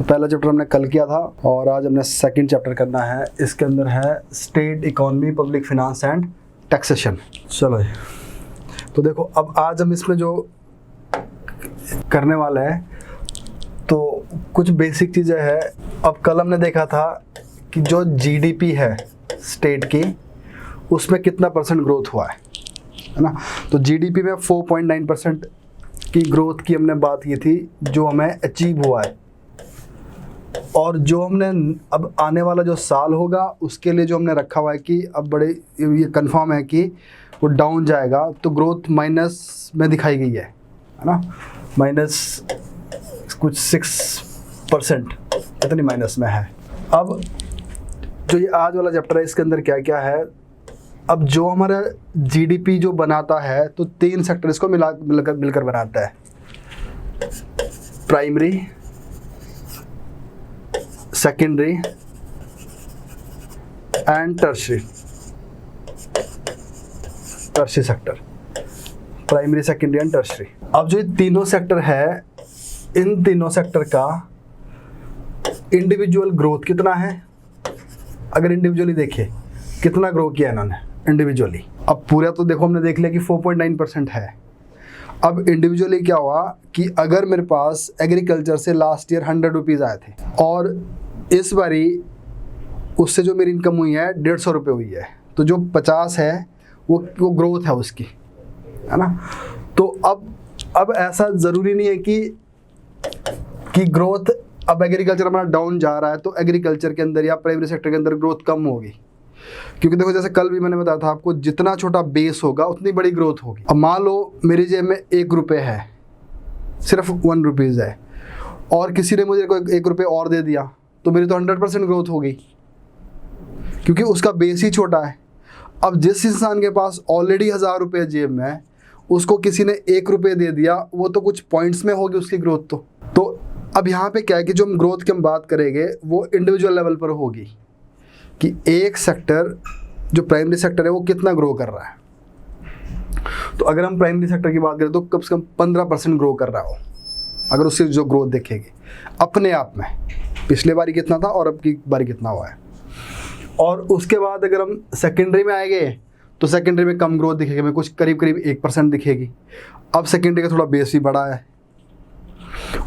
पहला चैप्टर हमने कल किया था और आज हमने सेकंड चैप्टर करना है। इसके अंदर है state economy, public finance and taxation. चलो तो देखो, अब आज हम इसमें जो करने वाले हैं तो कुछ बेसिक चीज़ें हैं। अब कल हमने देखा था कि जो जीडीपी है स्टेट की, उसमें कितना परसेंट ग्रोथ हुआ है ना। तो जीडीपी में 4.9% की ग्रोथ की हमने बात की थी, जो हमें अचीव हुआ है। और जो हमने अब आने वाला जो साल होगा उसके लिए जो हमने रखा हुआ है कि अब बड़े ये कंफर्म है कि वो डाउन जाएगा, तो ग्रोथ माइनस में दिखाई गई है ना, माइनस कुछ 6% इतनी माइनस में है। अब जो ये आज वाला चैप्टर है इसके अंदर क्या क्या है। अब जो हमारा जीडीपी जो बनाता है तो 3 सेक्टर इसको मिलकर बनाता है, primary, secondary and tertiary sector, primary, secondary and tertiary. अब जो ये तीनों सेक्टर है, इन तीनों सेक्टर का इंडिविजुअल ग्रोथ कितना है, अगर इंडिविजुअली देखें कितना ग्रो किया इन्होंने इंडिविजुअली। अब पूरा तो देखो हमने देख लिया कि 4.9% है। अब इंडिविजुअली क्या हुआ कि अगर मेरे पास एग्रीकल्चर से लास्ट ईयर 100 रुपीज़ आए थे और इस बारी उससे जो मेरी इनकम हुई है 150 रुपये हुई है, तो जो 50 है वो ग्रोथ है उसकी, है ना। तो अब ऐसा ज़रूरी नहीं है कि ग्रोथ, अब एग्रीकल्चर हमारा डाउन जा रहा है तो एग्रीकल्चर के अंदर या प्राइमरी सेक्टर के अंदर ग्रोथ कम होगी, क्योंकि देखो जैसे कल भी मैंने बताया था आपको, जितना छोटा बेस होगा उतनी बड़ी ग्रोथ होगी। अब मान लो मेरी जेब में 1 रुपये है, सिर्फ 1 रुपीज़ है, और किसी ने मुझे कोई 1 रुपये और दे दिया, तो मेरी तो 100% ग्रोथ होगी, क्योंकि उसका बेस ही छोटा है। अब जिस इंसान के पास ऑलरेडी 1000 रुपये जेब में है, उसको किसी ने 1 रुपये दे दिया, वो तो कुछ पॉइंट्स में होगी उसकी ग्रोथ। तो अब यहाँ पे क्या है कि जो हम ग्रोथ की हम बात करेंगे वो इंडिविजुअल लेवल पर होगी कि एक सेक्टर, जो प्राइमरी सेक्टर है, वो कितना ग्रो कर रहा है। तो अगर हम प्राइमरी सेक्टर की बात करें तो कम से कम 15% ग्रो कर रहा हो, अगर उससे जो ग्रोथ देखेंगे अपने आप में, पिछले बारी कितना था और अब की बारी कितना हुआ है। और उसके बाद अगर हम सेकेंडरी में आएंगे तो सेकेंडरी में कम ग्रोथ दिखेगी, में कुछ करीब 1% दिखेगी। अब सेकेंडरी का थोड़ा बेस भी बड़ा है।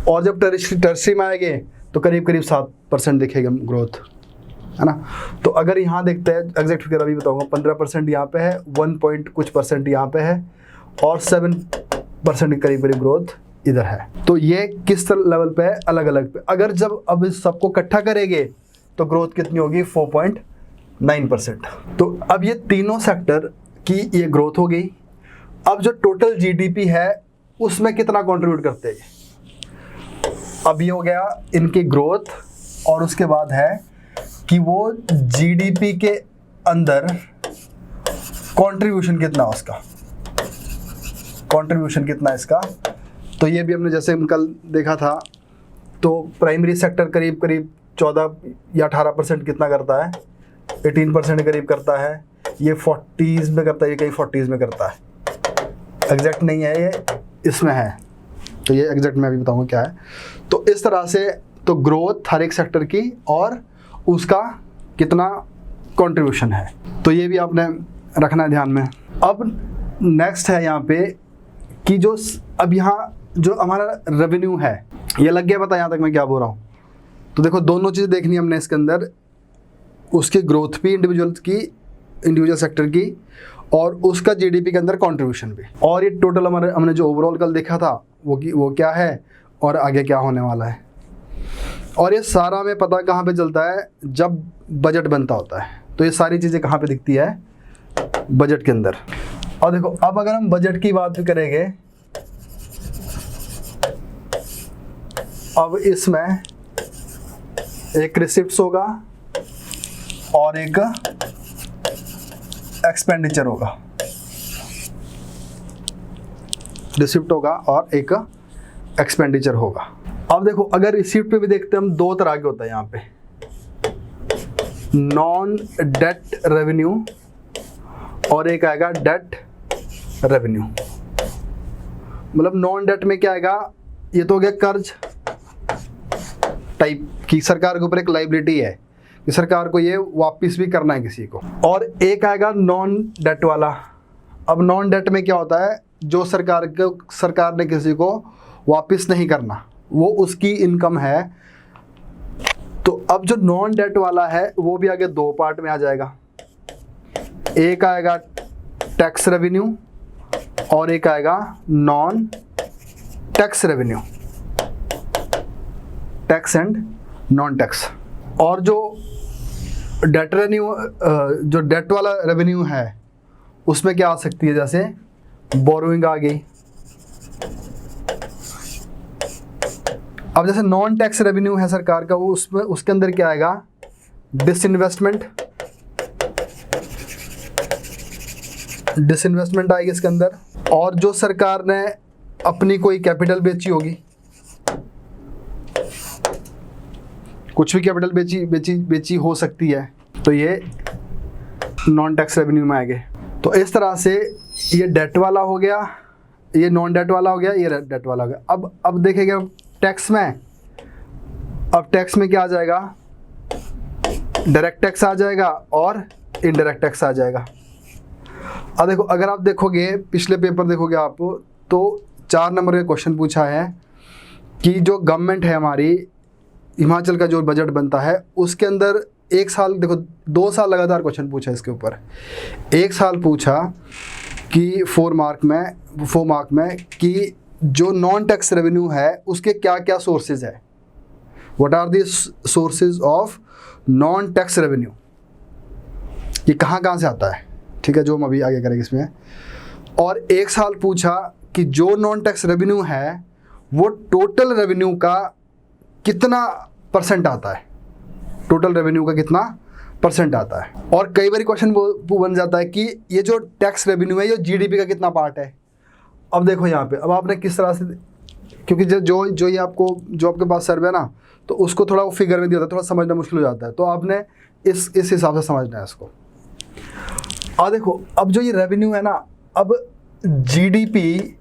और जब टर्शरी में आएंगे तो करीब 7% दिखेगा ग्रोथ, है ना। तो अगर यहाँ देखते हैं, एग्जैक्ट फिगर अभी बताऊंगा, 15% यहाँ पे है, 1 पॉइंट कुछ % यहाँ पे है, और 7% के करीब ग्रोथ इधर है। तो ये किस लेवल पे है, अलग अलग पे। अगर जब अब इस सबको इकट्ठा करेंगे तो ग्रोथ कितनी होगी, 4.9%। तो अब ये तीनों सेक्टर की ये ग्रोथ हो गई। अब जो टोटल जीडीपी है उसमें कितना कंट्रीब्यूट करते हैं, अब ये हो गया इनकी ग्रोथ। और उसके बाद है कि वो जीडीपी के अंदर कंट्रीब्यूशन कितना, उसका कंट्रीब्यूशन कितना इसका। तो ये भी हमने जैसे कल देखा था, तो प्राइमरी सेक्टर करीब 14 या 18% कितना करता है, 18% करीब करता है। ये 40s में करता है, ये कहीं 40s में करता है, एग्जैक्ट नहीं है ये, इसमें है। तो ये एग्जैक्ट मैं अभी बताऊंगा क्या है। तो इस तरह से तो ग्रोथ हर एक सेक्टर की और उसका कितना कंट्रीब्यूशन है, तो ये भी आपने रखना है ध्यान में। अब नेक्स्ट है यहाँ पे कि जो अब यहाँ जो हमारा रेवेन्यू है, ये लग गया पता यहाँ तक मैं क्या बोल रहा हूँ। तो देखो दोनों चीज़ देखनी हमने इसके अंदर, उसकी ग्रोथ भी इंडिविजुअल सेक्टर की, और उसका जीडीपी के अंदर कंट्रीब्यूशन भी। और ये टोटल हमने जो ओवरऑल कल देखा था वो क्या है और आगे क्या होने वाला है। और ये सारा हमें पता कहाँ पे चलता है, जब बजट बनता होता है। तो ये सारी चीज़ें कहाँ पे दिखती है, बजट के अंदर। और देखो अब अगर हम बजट की बात भी करेंगे, अब इसमें एक रिसिप्ट्स होगा और एक एक्सपेंडिचर होगा, रिसिप्ट होगा और एक एक्सपेंडिचर होगा। अब देखो अगर रिसिप्ट पे भी देखते हैं हम, 2 तरह के होता है यहाँ पे, नॉन डेट रेवेन्यू और एक आएगा डेट रेवेन्यू। मतलब नॉन डेट में क्या आएगा, ये तो हो गया कर्ज, टाइप की सरकार के ऊपर एक लाइबिलिटी है कि सरकार को ये वापस भी करना है किसी को। और एक आएगा नॉन डेट वाला। अब नॉन डेट में क्या होता है, जो सरकार ने किसी को वापस नहीं करना, वो उसकी इनकम है। तो अब जो नॉन डेट वाला है वो भी आगे दो पार्ट में आ जाएगा, एक आएगा टैक्स रेवेन्यू और एक आएगा non tax revenue, tax and non tax. और जो डेट रेवेन्यू, जो डेट वाला रेवेन्यू है उसमें क्या आ सकती है, जैसे बोरोइंग आ गई। अब जैसे नॉन टैक्स रेवेन्यू है सरकार का, वो उसमें उसके अंदर क्या आएगा, डिसइन्वेस्टमेंट आएगी इसके अंदर। और जो सरकार ने अपनी कोई कैपिटल बेची होगी, कुछ भी कैपिटल बेची हो सकती है, तो ये नॉन टैक्स रेवेन्यू में आएंगे। तो इस तरह से ये डेट वाला हो गया, ये नॉन डेट वाला हो गया, ये डेट वाला हो गया। अब देखेंगे टैक्स में। अब टैक्स में क्या आ जाएगा, डायरेक्ट टैक्स आ जाएगा और इनडायरेक्ट टैक्स आ जाएगा। अब देखो, अगर आप देखोगे पिछले पेपर देखोगे आप, तो 4 नंबर का क्वेश्चन पूछा है कि जो गवर्नमेंट है हमारी, हिमाचल का जो बजट बनता है उसके अंदर एक साल, देखो 2 साल लगातार क्वेश्चन पूछा इसके ऊपर। एक साल पूछा कि 4 मार्क में कि जो नॉन टैक्स रेवेन्यू है उसके क्या क्या सोर्सेज है, what are the sources of non tax revenue, ये कहाँ से आता है, ठीक है, जो हम अभी आगे करेंगे इसमें। और एक साल पूछा कि जो नॉन टैक्स रेवेन्यू है वो टोटल रेवेन्यू का कितना परसेंट आता है, टोटल रेवेन्यू का कितना परसेंट आता है। और कई बार क्वेश्चन बन जाता है कि ये जो टैक्स रेवेन्यू है ये जीडीपी का कितना पार्ट है। अब देखो यहाँ पे, अब आपने किस तरह से, क्योंकि जो ये आपको, जो आपके पास सर्वे है ना, तो उसको थोड़ा वो फिगर में दिया होता है, थोड़ा समझना मुश्किल हो जाता है, तो आपने इस हिसाब से समझना है इसको। और देखो, अब जो ये रेवेन्यू है ना, अब जीडीपी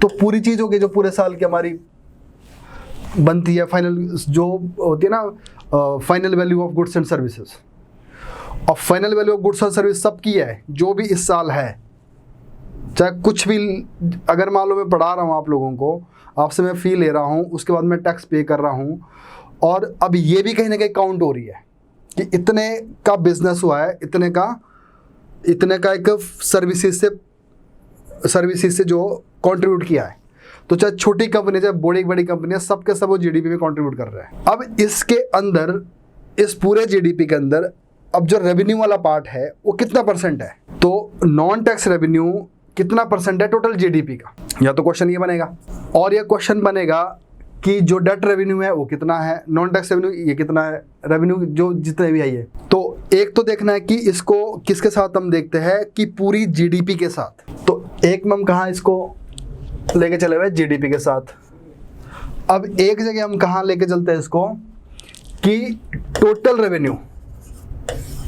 तो पूरी चीज़ होगी जो पूरे साल की हमारी बनती है, फाइनल जो होती है ना, final value of goods and services. और final value of goods and service सबकी है, जो भी इस साल है, चाहे कुछ भी, अगर मान लो मैं पढ़ा रहा हूँ आप लोगों को, आपसे मैं फ़ी ले रहा हूँ, उसके बाद मैं टैक्स पे कर रहा हूँ, और अब ये भी कहीं ना कहीं काउंट हो रही है कि इतने का बिजनेस हुआ है, इतने का एक सर्विसेज से जो कंट्रीब्यूट किया है। तो चाहे छोटी कंपनी, चाहे बड़ी कंपनी है, सबके सब वो जीडीपी में कंट्रीब्यूट कर रहे हैं। अब इसके अंदर, इस पूरे जीडीपी के अंदर, अब जो रेवेन्यू वाला पार्ट है वो कितना परसेंट है, तो नॉन टैक्स रेवेन्यू कितना परसेंट है टोटल जीडीपी का, या तो क्वेश्चन ये बनेगा। और ये क्वेश्चन बनेगा कि जो डेट रेवेन्यू है वो कितना है, नॉन टैक्स रेवेन्यू ये कितना है, रेवेन्यू जो जितने भी है ये। तो एक तो देखना है कि इसको किसके साथ हम देखते हैं, कि पूरी जीडीपी के साथ। तो एक में हम कहाँ इसको लेके चले हुए, जीडीपी के साथ। अब एक जगह हम कहाँ लेके चलते हैं इसको, कि टोटल रेवेन्यू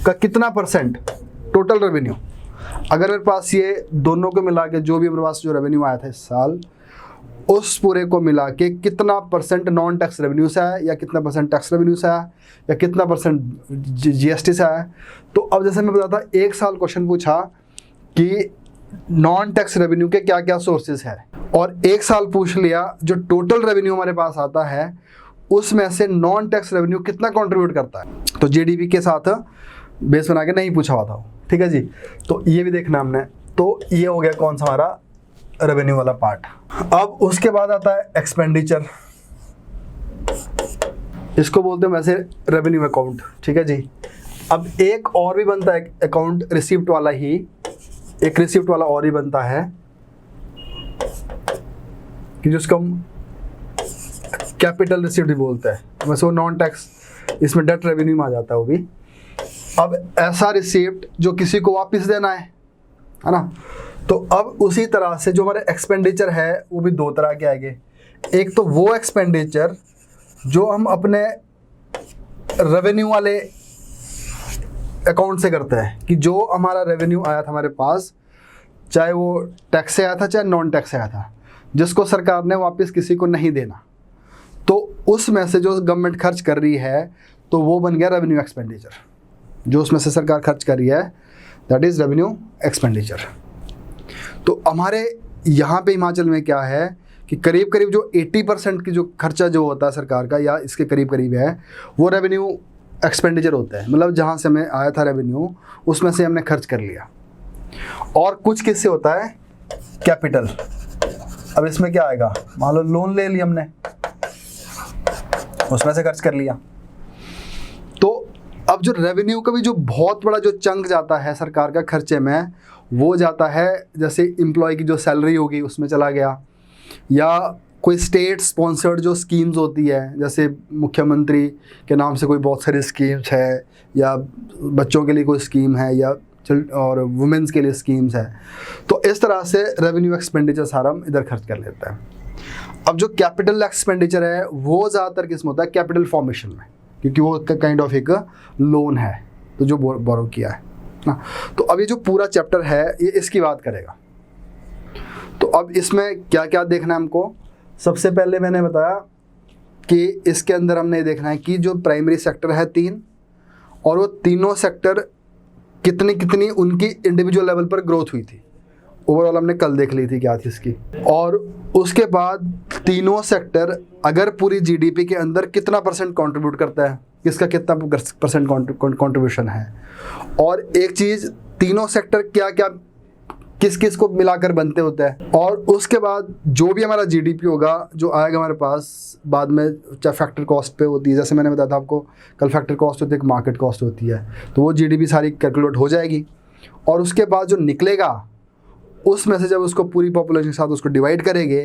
का कितना परसेंट, टोटल रेवेन्यू, अगर मेरे पास ये दोनों को मिला के जो भी मेरे पास जो रेवेन्यू आया था इस साल, उस पूरे को मिला के कितना परसेंट नॉन टैक्स रेवेन्यू से आया, या कितना परसेंट टैक्स रेवेन्यू से आया, या कितना परसेंट जीएसटी से आया। तो अब जैसे मैं बताता, एक साल क्वेश्चन पूछा कि नॉन टैक्स रेवेन्यू के क्या क्या सोर्सेज है, और एक साल पूछ लिया जो टोटल रेवेन्यू हमारे पास आता है उसमें से नॉन टैक्स रेवेन्यू कितना कंट्रीब्यूट करता है। तो जीडीपी के साथ बेस बना के नहीं पूछा हुआ था, ठीक है जी। तो ये भी देखना हमने। तो ये हो गया कौन सा हमारा रेवेन्यू वाला पार्ट। अब उसके बाद आता है एक्सपेंडिचर, इसको बोलते हैं वैसे रेवेन्यू अकाउंट, ठीक है जी। अब एक और भी बनता है अकाउंट, रिसिप्ट वाला ही, एक रिसिप्ट वाला और ही बनता है कि जिसको हम कैपिटल रिसिप्ट भी बोलते हैं, वैसे वो नॉन टैक्स, इसमें डेट रेवेन्यू में आ जाता है वो भी। अब ऐसा रिसिप्ट जो किसी को वापस देना है ना, तो अब उसी तरह से जो हमारे एक्सपेंडिचर है वो भी 2 तरह के आएंगे। एक तो वो एक्सपेंडिचर जो हम अपने रेवेन्यू वाले अकाउंट से करते हैं, कि जो हमारा रेवेन्यू आया था हमारे पास, चाहे वो टैक्स से आया था चाहे नॉन टैक्स से आया था, जिसको सरकार ने वापस किसी को नहीं देना, तो उसमें से जो गवर्नमेंट खर्च कर रही है तो वो बन गया रेवेन्यू एक्सपेंडिचर। जो उसमें से सरकार खर्च कर रही है दैट इज़ रेवेन्यू एक्सपेंडिचर। तो हमारे यहाँ पे हिमाचल में क्या है कि करीब करीब जो 80% की जो खर्चा जो होता है सरकार का या इसके करीब करीब है वो रेवेन्यू एक्सपेंडिचर होता है। मतलब जहाँ से हमें आया था रेवेन्यू उसमें से हमने खर्च कर लिया। और कुछ किससे होता है, कैपिटल। अब इसमें क्या आएगा, मान लो लोन ले लिया हमने, उसमें से खर्च कर लिया। तो अब जो रेवेन्यू का भी जो बहुत बड़ा जो चंक जाता है सरकार का खर्चे में, वो जाता है जैसे एम्प्लॉय की जो सैलरी होगी उसमें चला गया, या कोई स्टेट स्पॉन्सर्ड जो स्कीम्स होती है, जैसे मुख्यमंत्री के नाम से कोई बहुत सारी स्कीम्स है, या बच्चों के लिए कोई स्कीम है, या और वुमेंस के लिए स्कीम्स है। तो इस तरह से रेवेन्यू एक्सपेंडिचर सारा हम इधर खर्च कर लेते हैं। अब जो कैपिटल एक्सपेंडिचर है वो ज़्यादातर किस में होता है, कैपिटल फॉर्मेशन में, क्योंकि वो काइंड ऑफ एक लोन है तो जो बोरो किया है ना। तो अब ये जो पूरा चैप्टर है ये इसकी बात करेगा। तो अब इसमें क्या क्या देखना है हमको, सबसे पहले मैंने बताया कि इसके अंदर हमने ये देखना है कि जो प्राइमरी सेक्टर है 3, और वो तीनों सेक्टर कितनी उनकी इंडिविजुअल लेवल पर ग्रोथ हुई थी। ओवरऑल हमने कल देख ली थी क्या थी इसकी। और उसके बाद तीनों सेक्टर अगर पूरी जीडीपी के अंदर कितना परसेंट कंट्रीब्यूट करता है, किसका कितना परसेंट कंट्रीब्यूशन है। और एक चीज़, तीनों सेक्टर क्या क्या किस किस को मिलाकर बनते होते हैं। और उसके बाद जो भी हमारा जीडीपी होगा जो आएगा हमारे पास बाद में, चाहे फैक्टर कॉस्ट पे होती है, जैसे मैंने बताया था आपको कल, फैक्टर कॉस्ट होती है, एक मार्केट कॉस्ट होती है, तो वो जीडीपी सारी कैलकुलेट हो जाएगी। और उसके बाद जो निकलेगा उसमें से जब उसको पूरी पॉपुलेशन के साथ उसको डिवाइड करेंगे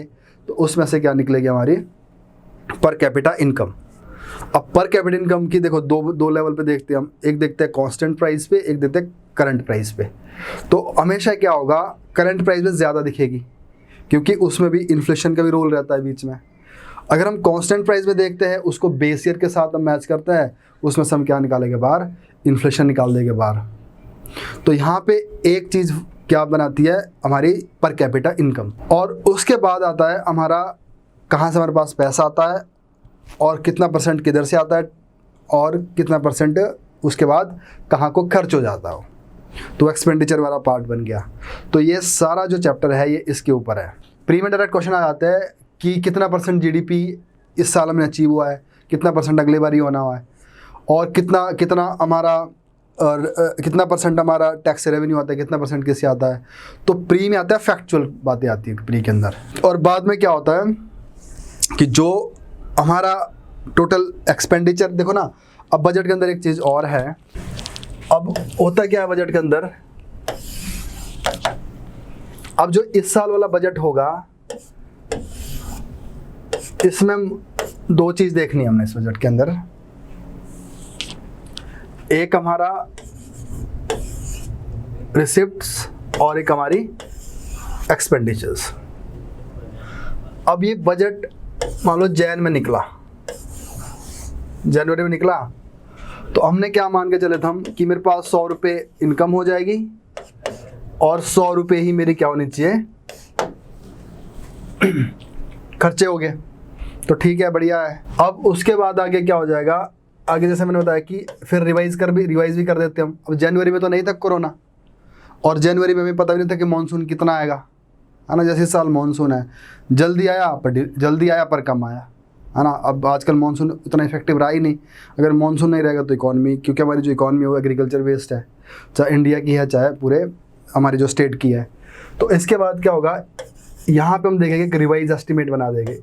तो उसमें से क्या निकलेगी, हमारी पर कैपिटा इनकम। अब पर कैपिटा इनकम की देखो दो लेवल पे देखते हैं हम, एक देखते हैं कांस्टेंट प्राइस पे, एक देखते हैं करंट प्राइस पे। तो हमेशा क्या होगा, करंट प्राइस में ज़्यादा दिखेगी क्योंकि उसमें भी इन्फ्लेशन का भी रोल रहता है बीच में। अगर हम कांस्टेंट प्राइस में देखते हैं, उसको बेस ईयर के साथ हम मैच करते हैं, उसमें से हम क्या निकालेंगे बाहर, इन्फ्लेशन निकाल देंगे बाहर। तो यहाँ पे एक चीज़ क्या बनाती है, हमारी पर कैपिटा इनकम। और उसके बाद आता है हमारा कहाँ से हमारे पास पैसा आता है और कितना परसेंट किधर से आता है, और कितना परसेंट उसके बाद कहाँ को खर्च हो जाता हो। तो एक्सपेंडिचर वाला पार्ट बन गया। तो ये सारा जो चैप्टर है ये इसके ऊपर है। प्री में डायरेक्ट क्वेश्चन आ जाता है कि कितना परसेंट जीडीपी इस साल में अचीव हुआ है, कितना परसेंट अगले बार ही होना हुआ है, और कितना हमारा कितना परसेंट हमारा टैक्स रेवेन्यू आता है, कितना परसेंट किससे आता है। तो प्री में आता है फैक्चुअल बातें आती है प्री के अंदर। और बाद में क्या होता है कि जो हमारा टोटल एक्सपेंडिचर देखो ना, अब बजट के अंदर एक चीज़ और है। अब होता क्या है बजट के अंदर, अब जो इस साल वाला बजट होगा इसमें दो चीज़ देखनी है हमने इस बजट के अंदर। एक हमारा रिसिप्ट्स और एक हमारी एक्सपेंडिचर्स। अब ये बजट मान लो जनवरी में निकला, तो हमने क्या मान के चले थे हम कि मेरे पास 100 रुपये इनकम हो जाएगी और 100 रुपये ही मेरी क्या होनी चाहिए, खर्चे हो गए। तो ठीक है, बढ़िया है। अब उसके बाद आगे क्या हो जाएगा, आगे जैसे मैंने बताया कि फिर रिवाइज भी कर देते हम। अब जनवरी में तो नहीं था कोरोना, और जनवरी में हमें पता भी नहीं था कि मानसून कितना आएगा, है ना। जैसे इस साल मानसून है, जल्दी आया पर कम आया, है ना। अब आजकल मानसून उतना इफेक्टिव रहा ही नहीं। अगर मानसून नहीं रहेगा तो इकॉनमी, क्योंकि हमारी जो इकॉनमी है वो एग्रीकल्चर बेस्ड है, चाहे इंडिया की है चाहे पूरे हमारी जो स्टेट की है। तो इसके बाद क्या होगा, यहाँ पे हम देखेंगे कि रिवाइज एस्टिमेट बना देंगे,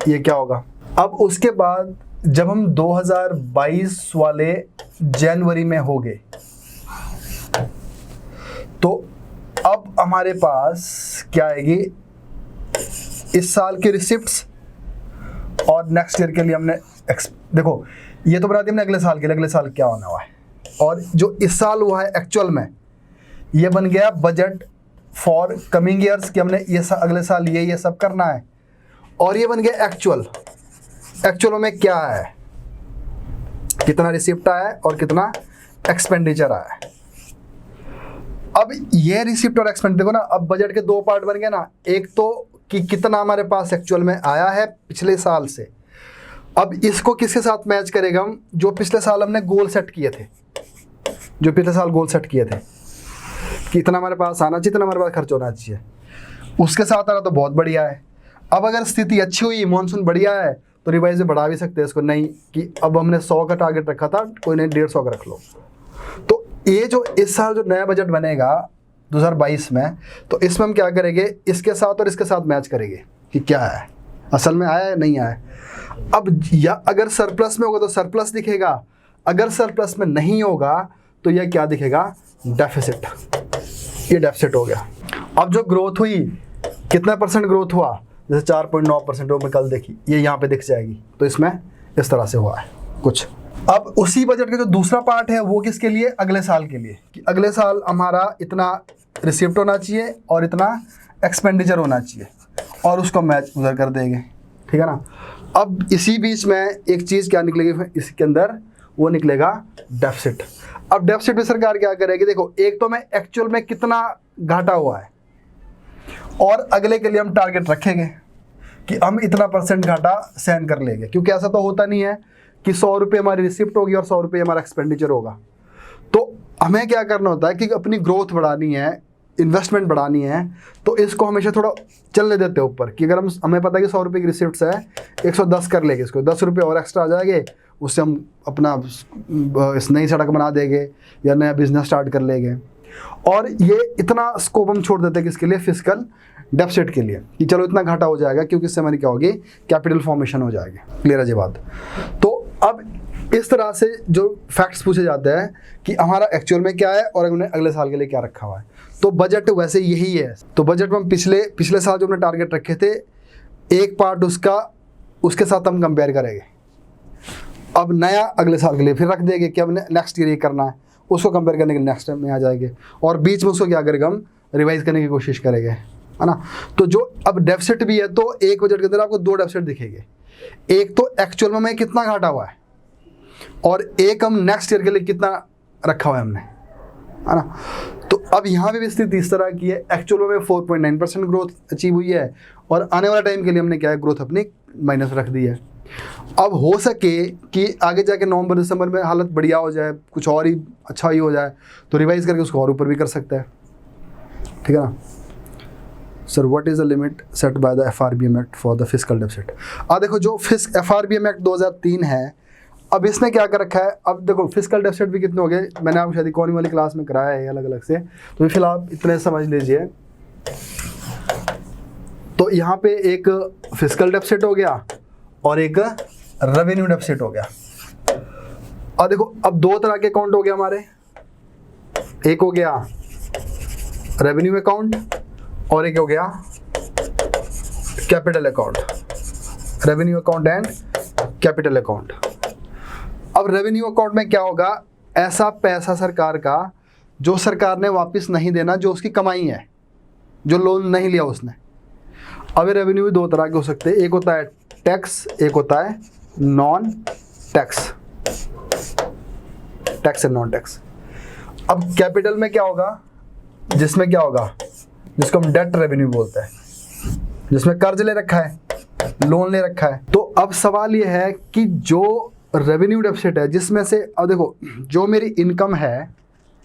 ये क्या होगा। अब उसके बाद जब हम 2022 वाले जनवरी में हो गए, तो अब हमारे पास क्या आएगी, इस साल की रिसिप्ट्स और नेक्स्ट ईयर के लिए हमने देखो ये तो बना दी हमने अगले साल के लिए, अगले साल क्या होना हुआ है। और जो इस साल हुआ है एक्चुअल में, ये बन गया बजट फॉर कमिंग ईयर्स कि हमने ये अगले साल ये सब करना है। और ये बन गया एक्चुअल में क्या है, कितना रिसिप्ट आया है और कितना एक्सपेंडिचर आया है। अब ये रिसिप्ट और एक्सपेंडिचर देखो ना, अब बजट के दो पार्ट बन गए ना। एक तो कि कितना हमारे पास एक्चुअल में आया है पिछले साल से, अब इसको किसके साथ मैच करेगा हम, जो पिछले साल हमने गोल सेट किए थे, जो पिछले साल गोल सेट किए थे कि इतना हमारे पास आना चाहिए, इतना हमारे पास खर्च होना चाहिए, उसके साथ आ रहा तो बहुत बढ़िया है। अब अगर स्थिति अच्छी हुई, मानसून बढ़िया है, तो रिवाइज में बढ़ा भी सकते हैं इसको, नहीं कि अब हमने 100 का टारगेट रखा था, कोई नहीं 150 का रख लो। तो ये जो इस साल जो नया बजट बनेगा 2022 में, तो इसमें हम क्या करेंगे, इसके साथ और इसके साथ मैच करेंगे कि क्या है, असल में आया है नहीं आया है। अब या अगर सरप्लस में होगा तो सरप्लस दिखेगा, अगर सरप्लस में नहीं होगा तो यह क्या दिखेगा, डेफिसिट। ये डेफिसिट हो गया। अब जो ग्रोथ हुई, कितना परसेंट ग्रोथ हुआ, जैसे 4.9% वो मैं कल देखी, ये यहाँ पे दिख जाएगी, तो इसमें इस तरह से हुआ है कुछ। अब उसी बजट का जो दूसरा पार्ट है वो किसके लिए, अगले साल के लिए, कि अगले साल हमारा इतना रिसिप्ट होना चाहिए और इतना एक्सपेंडिचर होना चाहिए, और उसको मैच उधर कर देंगे, ठीक है ना। अब इसी बीच में एक चीज़ क्या निकलेगी इसके अंदर, वो निकलेगा डेफिसिट। अब डेफिसिट में सरकार क्या करेगी, देखो एक तो मैं एक्चुअल में कितना घाटा हुआ है, और अगले के लिए हम टारगेट रखेंगे कि हम इतना परसेंट घाटा सहन कर लेंगे, क्योंकि ऐसा तो होता नहीं है कि 100 रुपये हमारी रिसिप्ट होगी और 100 रुपये हमारा एक्सपेंडिचर होगा। तो हमें क्या करना होता है कि अपनी ग्रोथ बढ़ानी है, इन्वेस्टमेंट बढ़ानी है, तो इसको हमेशा थोड़ा चलने देते हैं ऊपर, कि अगर हमें पता है कि 100 रुपये की रिसिप्ट है, 110 कर लेंगे, इसको 10 रुपये और एक्स्ट्रा आ जाएंगे, उससे हम अपना नई सड़क बना देंगे या नया बिजनेस स्टार्ट कर लेंगे। और ये इतना स्कोप हम छोड़ देते हैं किसके लिए, फिस्कल डेफिसिट के लिए, कि चलो इतना घाटा हो जाएगा, क्योंकि इससे हमारी क्या होगी, कैपिटल फॉर्मेशन हो जाएगी। क्लियर है जी बात। तो अब इस तरह से जो फैक्ट्स पूछे जाते हैं कि हमारा एक्चुअल में क्या है और हमने अगले साल के लिए क्या रखा हुआ है, तो बजट वैसे यही है। तो बजट में हम पिछले साल जो हमने टारगेट रखे थे, एक पार्ट उसके साथ हम कंपेयर करेंगे, अब नया अगले साल के लिए फिर रख देंगे कि हमने नेक्स्ट ईयर ये करना है, उसको कंपेयर करने के लिए नेक्स्ट टाइम में आ जाएंगे, और बीच में उसको क्या करेंगे, हम रिवाइज करने की कोशिश करेंगे, है ना। तो जो अब डेफिसिट भी है, तो एक बजट के अंदर आपको 2 डेफिसिट दिखेंगे, एक तो एक्चुअल में कितना घाटा हुआ है, और एक हम नेक्स्ट ईयर के लिए कितना रखा हुआ है हमने, है ना। तो अब यहाँ पे भी स्थिति इस तरह की है, एक्चुअल में 4.9% ग्रोथ अचीव हुई है, और आने वाला टाइम के लिए हमने क्या है, ग्रोथ अपनी माइनस रख दी है। अब हो सके कि आगे जाके नवंबर दिसंबर में हालत बढ़िया हो जाए, कुछ और ही अच्छा ही हो जाए, तो रिवाइज करके उसको और ऊपर भी कर सकता है, ठीक है ना। Sir what is the limit set by the FRBM act for the fiscal deficit. देखो जो FRBM एक्ट 2003 है, अब इसने क्या कर रखा है, अब देखो फिस्कल डेफिसिट भी कितने हो गए, मैंने आपको शायद इकोनॉमी वाली क्लास में कराया है अलग अलग से, तो फिलहाल इतने समझ लीजिए। तो यहाँ पे एक फिस्कल डेफिसिट हो गया और एक रेवेन्यू डेफिसिट हो गया। और देखो अब 2 तरह के अकाउंट हो गए हमारे, एक हो गया रेवेन्यू अकाउंट और एक हो गया capital account, revenue account and capital account. अब रेवेन्यू अकाउंट में क्या होगा, ऐसा पैसा सरकार का जो सरकार ने वापस नहीं देना, जो उसकी कमाई है, जो लोन नहीं लिया उसने। अब ये रेवेन्यू भी 2 तरह के हो सकते हैं, एक होता है टैक्स, एक होता है non tax, tax and non tax. अब कैपिटल में क्या होगा, जिसमें क्या होगा, जिसको हम डेट रेवेन्यू बोलते हैं, जिसमें कर्ज ले रखा है, लोन ले रखा है। तो अब सवाल ये है कि जो रेवेन्यू डेफिसिट है, जिसमें से अब देखो जो मेरी इनकम है,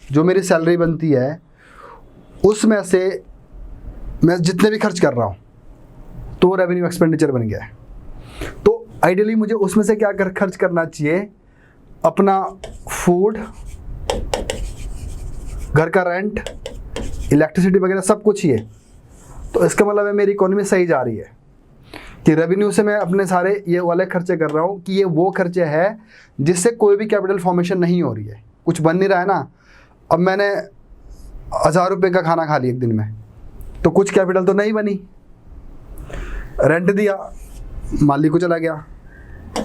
जो मेरी सैलरी बनती है, उसमें से मैं जितने भी खर्च कर रहा हूँ, तो रेवेन्यू एक्सपेंडिचर बन गया है। तो आइडियली मुझे उसमें से क्या खर्च करना चाहिए, अपना फूड, घर का रेंट, इलेक्ट्रिसिटी वगैरह सब कुछ ही है। तो इसका मतलब है मेरी इकोनॉमी सही जा रही है, कि रेवेन्यू से मैं अपने सारे ये वाले खर्चे कर रहा हूँ, कि ये वो खर्चे हैं जिससे कोई भी कैपिटल फॉर्मेशन नहीं हो रही है, कुछ बन नहीं रहा है ना। अब मैंने 1000 रुपये का खाना खा लिया एक दिन में, तो कुछ कैपिटल तो नहीं बनी, रेंट दिया मालिक को चला गया,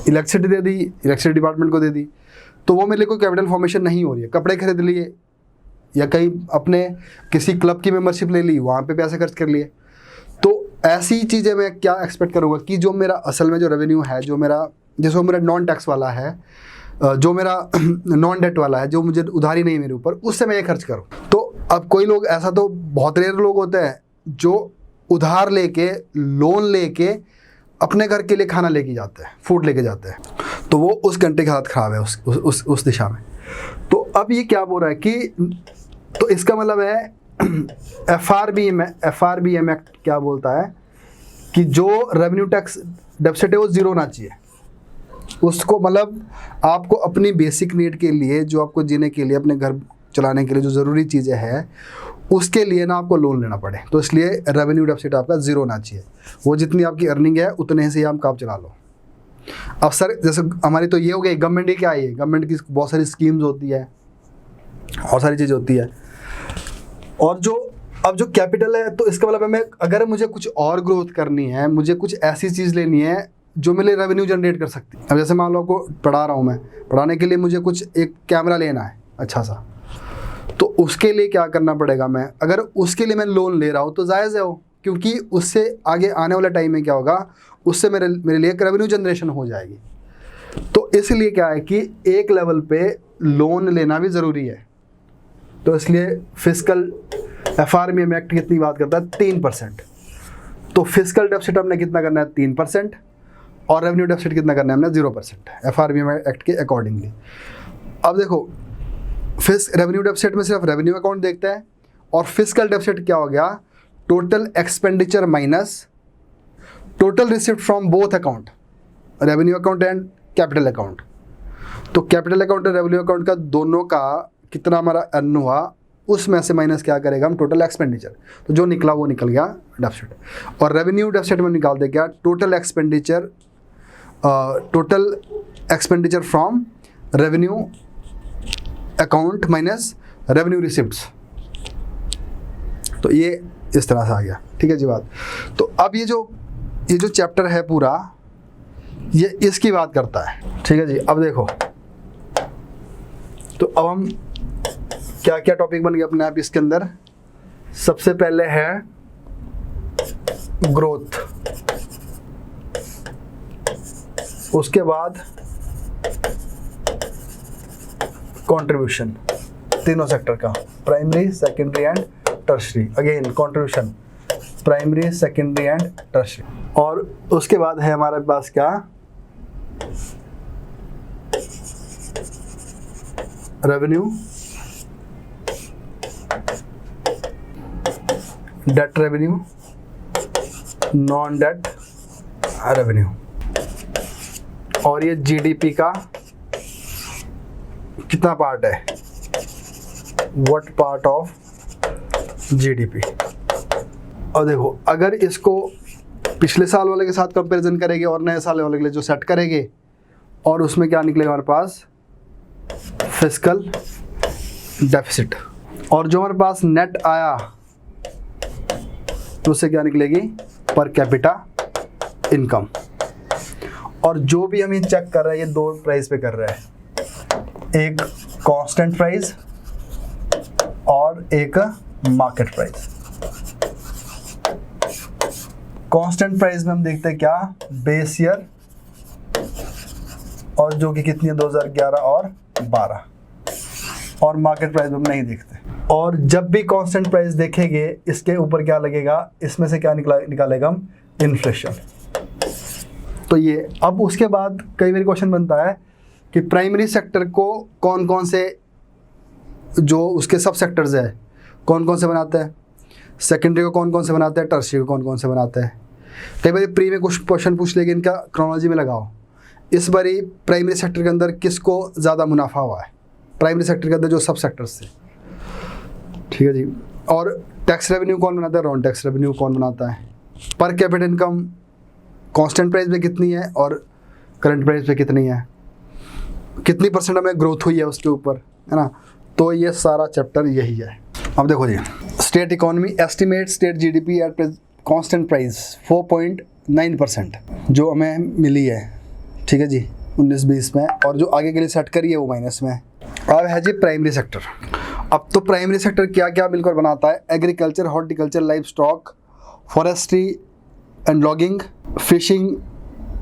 इलेक्ट्रिसिटी दे दी इलेक्ट्रिसिटी डिपार्टमेंट को दे दी, तो वो मेरे लिए कोई कैपिटल फॉर्मेशन नहीं हो रही है। कपड़े खरीद लिए या कहीं अपने किसी क्लब की मेंबरशिप ले ली, वहाँ पे पैसे खर्च कर लिए। तो ऐसी चीज़ें मैं क्या एक्सपेक्ट करूँगा कि जो मेरा असल में जो रेवेन्यू है, जो मेरा जैसे मेरा नॉन टैक्स वाला है, जो मेरा नॉन डेट वाला है, जो मुझे उधारी नहीं मेरे ऊपर, उससे मैं ये खर्च करूँ। तो अब कोई लोग, ऐसा तो बहुत रेयर लोग होते हैं जो उधार लेके, लोन लेके अपने घर के लिए खाना लेके जाते हैं, फूड लेके जाते हैं, तो वो उस कंट्री की हालत ख़राब है उस दिशा में। तो अब ये क्या बोल रहा है कि तो इसका मतलब है FRBM एक्ट क्या बोलता है कि जो रेवेन्यू टैक्स डेफिसिट है वो ज़ीरो होना चाहिए। उसको मतलब आपको अपनी बेसिक नीड के लिए, जो आपको जीने के लिए, अपने घर चलाने के लिए जो ज़रूरी चीज़ें हैं, उसके लिए ना आपको लोन लेना पड़े, तो इसलिए रेवेन्यू डेफिसिट आपका ज़ीरो होना चाहिए। वो जितनी आपकी अर्निंग है उतने से ही आप चला लो। अब सर जैसे हमारी तो ये हो गई, गवर्नमेंट की क्या है, गवर्नमेंट की बहुत सारी स्कीम्स होती है और सारी चीज़ होती है। और अब जो कैपिटल है, तो इसका मतलब है अगर मुझे कुछ और ग्रोथ करनी है, मुझे कुछ ऐसी चीज़ लेनी है जो मेरे रेवेन्यू जनरेट कर सकती है। अब जैसे मान लो आपको पढ़ा रहा हूँ मैं, पढ़ाने के लिए मुझे कुछ एक कैमरा लेना है अच्छा सा, तो उसके लिए क्या करना पड़ेगा, मैं अगर उसके लिए मैं लोन ले रहा हूँ तो जायज़ है वो, क्योंकि उससे आगे आने वाले टाइम में क्या होगा, उससे मेरे लिए एक रेवेन्यू जनरेशन हो जाएगी। तो इसलिए क्या है कि एक लेवल पे लोन लेना भी ज़रूरी है। तो इसलिए फिस्कल FRBM एक्ट कितनी बात करता है, 3%। तो फिस्कल डेफिसिट हमने कितना करना है, 3%, और रेवेन्यू डेफिसिट कितना करना है हमने, 0% FRBM एक्ट के अकॉर्डिंगली। अब देखो रेवेन्यू डेफिसिट में सिर्फ रेवेन्यू अकाउंट देखता है, और फिस्कल डेफिसिट क्या हो गया, total expenditure minus total receipt from both account, revenue account and capital account. तो कैपिटल अकाउंट और रेवेन्यू अकाउंट का दोनों का कितना हमारा अर्न हुआ, उसमें से माइनस क्या करेगा हम, टोटल एक्सपेंडिचर। तो जो निकला वो निकल गया डेफिसिट। और रेवेन्यू डेफिसिट में निकाल दे क्या, total expenditure from revenue account minus revenue receipts. तो ये इस तरह से आ गया, ठीक है जी बात। तो अब ये जो चैप्टर है पूरा, ये इसकी बात करता है, ठीक है जी। अब देखो, तो अब हम क्या क्या टॉपिक बन गया अपने आप इसके अंदर। सबसे पहले है ग्रोथ, उसके बाद कंट्रीब्यूशन, तीनों सेक्टर का, primary, secondary and tertiary. Again contribution, primary, secondary and tertiary. और उसके बाद है हमारे पास क्या, revenue, debt revenue, non debt revenue, और ये जीडीपी का कितना पार्ट है, व्हाट पार्ट ऑफ जीडीपी। और देखो अगर इसको पिछले साल वाले के साथ कंपैरिजन करेंगे और नए साल वाले के लिए जो सेट करेंगे, और उसमें क्या निकलेगा हमारे पास, फिस्कल डेफिसिट। और जो हमारे पास नेट आया तो उससे क्या निकलेगी, पर कैपिटा इनकम। और जो भी हम ये चेक कर रहे हैं, ये दो प्राइस पे कर रहे हैं, एक कांस्टेंट प्राइस और एक मार्केट प्राइस। कांस्टेंट प्राइस में हम देखते हैं क्या, बेस ईयर, और जो कि कितनी है 2011 और 12, और मार्केट प्राइस हम नहीं देखते। और जब भी कांस्टेंट प्राइस देखेंगे, इसके ऊपर क्या लगेगा, इसमें से क्या निकालेगा हम, इन्फ्लेशन। तो ये अब उसके बाद कई बार क्वेश्चन बनता है कि प्राइमरी सेक्टर को कौन कौन से जो उसके सब सेक्टर्स है कौन कौन से बनाते हैं, सेकेंडरी को कौन कौन से बनाते हैं, टर्शरी को कौन कौन से बनाते हैं। कई बार प्री में कुछ क्वेश्चन पूछ लेंगे, इनका क्रोनोलॉजी में लगाओ। इस बारी प्राइमरी सेक्टर के अंदर किसको ज़्यादा मुनाफा हुआ है, प्राइमरी सेक्टर के अंदर जो सब सेक्टर्स थे, ठीक है जी। और टैक्स रेवेन्यू कौन बनाता है, नॉन टैक्स रेवेन्यू कौन बनाता है, per capita income constant price पे कितनी है और करंट प्राइस पे कितनी है, कितनी परसेंट हमें ग्रोथ हुई है उसके ऊपर, है ना। तो ये सारा चैप्टर यही है। अब देखो जी, state economy estimate state GDP at constant price 4.9% जो हमें मिली है, ठीक है जी 19-20 में, और जो आगे के लिए सेट करी है वो माइनस में। अब है जी प्राइमरी सेक्टर। अब तो प्राइमरी सेक्टर क्या क्या मिलकर बनाता है, agriculture, horticulture, life stock, forestry and logging, fishing,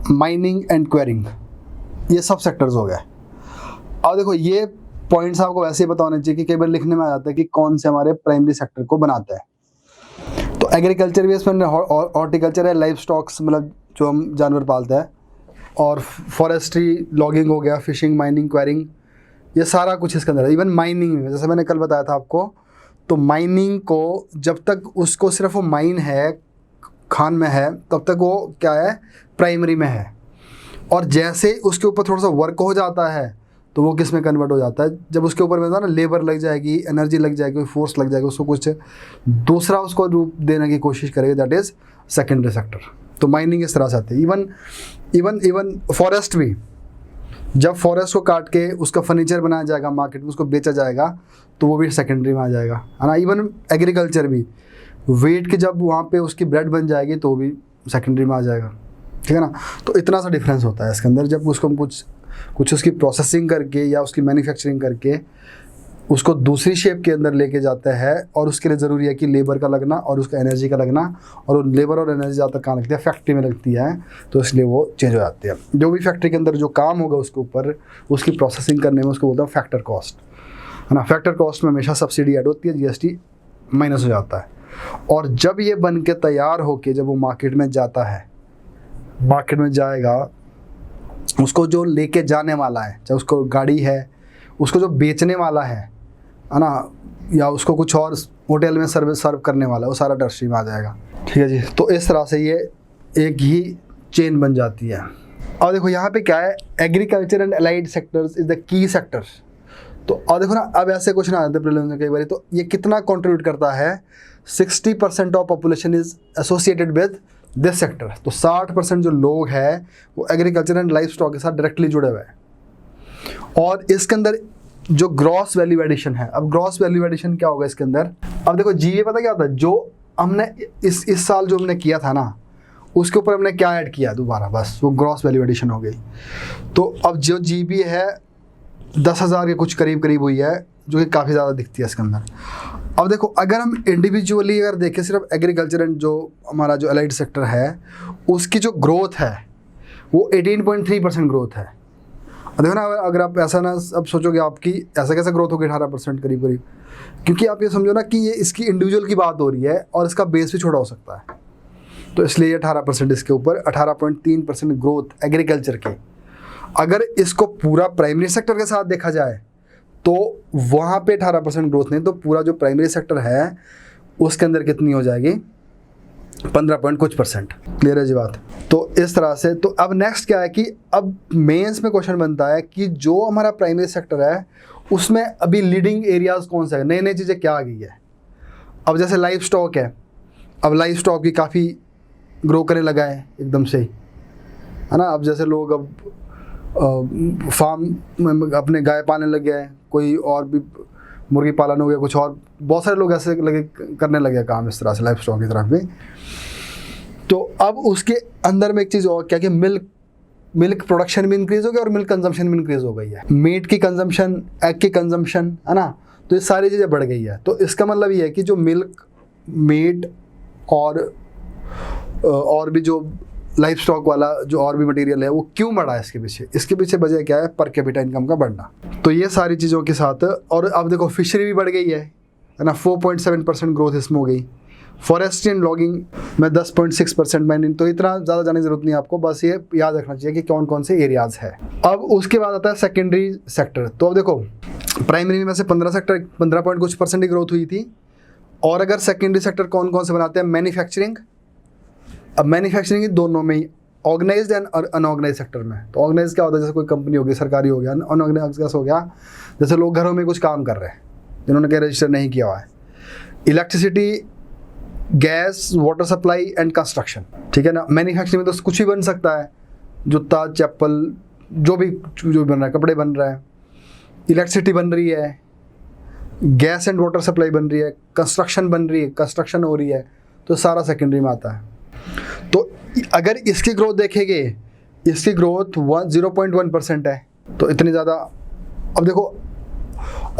mining and quarrying, ये सब सेक्टर्स हो गए। अब देखो ये पॉइंट्स आपको वैसे ही पता होने चाहिए कि कई बार लिखने में आ जाता है कि कौन से हमारे प्राइमरी सेक्टर को बनाता है। तो एग्रीकल्चर भी इसमें, हॉर्टिकल्चर है, लाइफ स्टॉक्स मतलब जो हम जानवर पालते हैं, और फॉरेस्ट्री, लॉगिंग हो गया, फिशिंग, माइनिंग, क्वायरिंग, ये सारा कुछ इसके अंदर है। इवन माइनिंग में, जैसे मैंने कल बताया था आपको, तो माइनिंग को जब तक उसको सिर्फ वो माइन है, खान में है, तब तक वो क्या है, प्राइमरी में है। और जैसे उसके ऊपर थोड़ा सा वर्क हो जाता है तो वो किस में कन्वर्ट हो जाता है, जब उसके ऊपर में ना लेबर लग जाएगी, एनर्जी लग जाएगी, फोर्स लग जाएगी, उसको कुछ दूसरा उसको रूप देने की कोशिश करेगी, दैट इज़ सेकेंडरी सेक्टर। तो माइनिंग इस तरह से आती है। इवन फॉरेस्ट भी, जब फॉरेस्ट को काट के उसका फर्नीचर बनाया जाएगा, मार्केट में उसको बेचा जाएगा, तो वो भी सेकेंडरी में आ जाएगा, है ना। इवन एग्रीकल्चर भी, वेट की जब वहाँ पे उसकी ब्रेड बन जाएगी तो वो भी सेकेंडरी में आ जाएगा, ठीक है ना। तो इतना सा डिफरेंस होता है इसके अंदर। जब उसको हम कुछ उसकी प्रोसेसिंग करके या उसकी मैन्युफैक्चरिंग करके उसको दूसरी शेप के अंदर लेके जाता है, और उसके लिए ज़रूरी है कि लेबर का लगना और उसका एनर्जी का लगना, और लेबर और एनर्जी ज़्यादा कहाँ लगती है, फैक्ट्री में लगती है, तो इसलिए वो चेंज हो जाती है। जो भी फैक्ट्री के अंदर जो काम होगा उसके ऊपर, उसकी प्रोसेसिंग करने में, उसको बोलते हैं फैक्टर कॉस्ट, है ना। फैक्टर कॉस्ट में हमेशा सब्सिडी ऐड होती है, जीएसटी माइनस हो जाता है। और जब ये बन के तैयार होके जब वो मार्केट में जाता है, मार्केट में जाएगा, उसको जो लेके जाने वाला है, चाहे उसको गाड़ी है, उसको जो बेचने वाला है ना, या उसको कुछ और होटल में सर्व करने वाला है, वो सारा टर्शरी में आ जाएगा, ठीक है जी। तो इस तरह से ये एक ही चेन बन जाती है। और देखो यहाँ पे क्या है, agriculture and allied sectors is the key sectors. तो और देखो ना, अब ऐसे क्वेश्चन आ जाते हैं प्रीलिम्स में कई बार, तो ये कितना कंट्रीब्यूट करता है, 60% of population is associated with this sector. तो 60% जो लोग हैं वो एग्रीकल्चर एंड लाइफ स्टॉक के साथ डायरेक्टली जुड़े हुए हैं। और इसके अंदर जो ग्रॉस वैल्यू एडिशन है, अब ग्रॉस वैल्यू एडिशन क्या होगा इसके अंदर, अब देखो जीए पता क्या होता है, जो हमने इस साल जो हमने किया था ना, उसके ऊपर हमने क्या ऐड किया दोबारा, बस वो ग्रॉस वैल्यू एडिशन हो गई। तो अब जो जीबी है 10,000 के कुछ करीब हुई है, जो कि काफ़ी ज़्यादा दिखती है इसके अंदर। अब देखो, अगर हम इंडिविजुअली अगर देखें, सिर्फ एग्रीकल्चर एंड जो हमारा जो अलाइड सेक्टर है, उसकी जो ग्रोथ है वो 18.3% ग्रोथ है। देखो ना, अगर आप ऐसा ना अब सोचोगे आपकी ऐसा कैसे ग्रोथ होगी 18% करीब, क्योंकि आप ये समझो ना कि ये इसकी इंडिविजुअल की बात हो रही है और इसका बेस भी छोटा हो सकता है, तो इसलिए 18% इसके ऊपर 18.3% ग्रोथ एग्रीकल्चर के। अगर इसको पूरा प्राइमरी सेक्टर के साथ देखा जाए तो वहाँ पे 18% ग्रोथ नहीं, तो पूरा जो प्राइमरी सेक्टर है उसके अंदर कितनी हो जाएगी, 15% क्लियर है जी बात। तो इस तरह से, तो अब नेक्स्ट क्या है कि अब मेंस में क्वेश्चन बनता है कि जो हमारा प्राइमरी सेक्टर है उसमें अभी लीडिंग एरियाज कौन सा है, नई नई चीज़ें क्या आ गई है। अब जैसे लाइफ स्टॉक है, अब लाइफ स्टॉक भी काफ़ी ग्रो करने लगा है एकदम से, है ना। अब जैसे लोग अब फार्म में अपने गाय पालने लग गए हैं, कोई और भी मुर्गी पालन हो गया, कुछ और बहुत सारे लोग ऐसे लगे करने लगे काम इस तरह से लाइफ स्टॉक की तरफ भी। तो अब उसके अंदर में एक चीज़ और क्या कि मिल्क प्रोडक्शन भी इंक्रीज़ हो गया और मिल्क कंजम्पशन भी इंक्रीज़ हो गई है, मीट की कंजम्पशन, एग की कंजम्पशन, है ना। तो ये सारी चीज़ें बढ़ गई है। तो इसका मतलब ये है कि जो मिल्क, मीट और भी जो लाइफ स्टॉक वाला जो और भी मटेरियल है वो क्यों बढ़ा है, इसके पीछे वजह क्या है, पर कैपिटा इनकम का बढ़ना। तो ये सारी चीज़ों के साथ, और अब देखो फिशरी भी बढ़ गई है ना, 4.7% ग्रोथ इसमें हो गई। फॉरेस्ट्री एंड लॉगिंग में 10.6% माइनिंग। तो इतना ज़्यादा जाने की जरूरत नहीं है आपको, बस ये याद रखना चाहिए कि कौन कौन से एरियाज़ है। अब उसके बाद आता है सेकेंडरी सेक्टर। तो अब देखो, प्राइमरी में से 15% की ग्रोथ हुई थी, और अगर सेकेंडरी सेक्टर कौन कौन से बनाते हैं, मैन्युफैक्चरिंग। अब मैन्युफैक्चरिंग दोनों में ही, ऑर्गेनाइज्ड एंड अनऑर्गेनाइज सेक्टर में। तो ऑर्गेनाइज क्या होता है, जैसे कोई कंपनी होगी, सरकारी हो गया। अनऑर्गेनाइज कैसे हो गया, जैसे लोग घरों में कुछ काम कर रहे हैं जिन्होंने क्या रजिस्टर नहीं किया हुआ है। Electricity, gas, water supply and construction, ठीक है ना। मैन्युफैक्चरिंग में तो कुछ भी बन सकता है, जूता, चप्पल, जो भी बन रहा है, कपड़े बन रहा है, इलेक्ट्रिसिटी बन रही है, गैस एंड वाटर सप्लाई बन रही है, कंस्ट्रक्शन बन रही है, कंस्ट्रक्शन हो रही है, तो सारा सेकेंडरी में आता है। तो अगर इसकी ग्रोथ देखेंगे, इसकी ग्रोथ 0.1% है, तो इतनी ज़्यादा। अब देखो,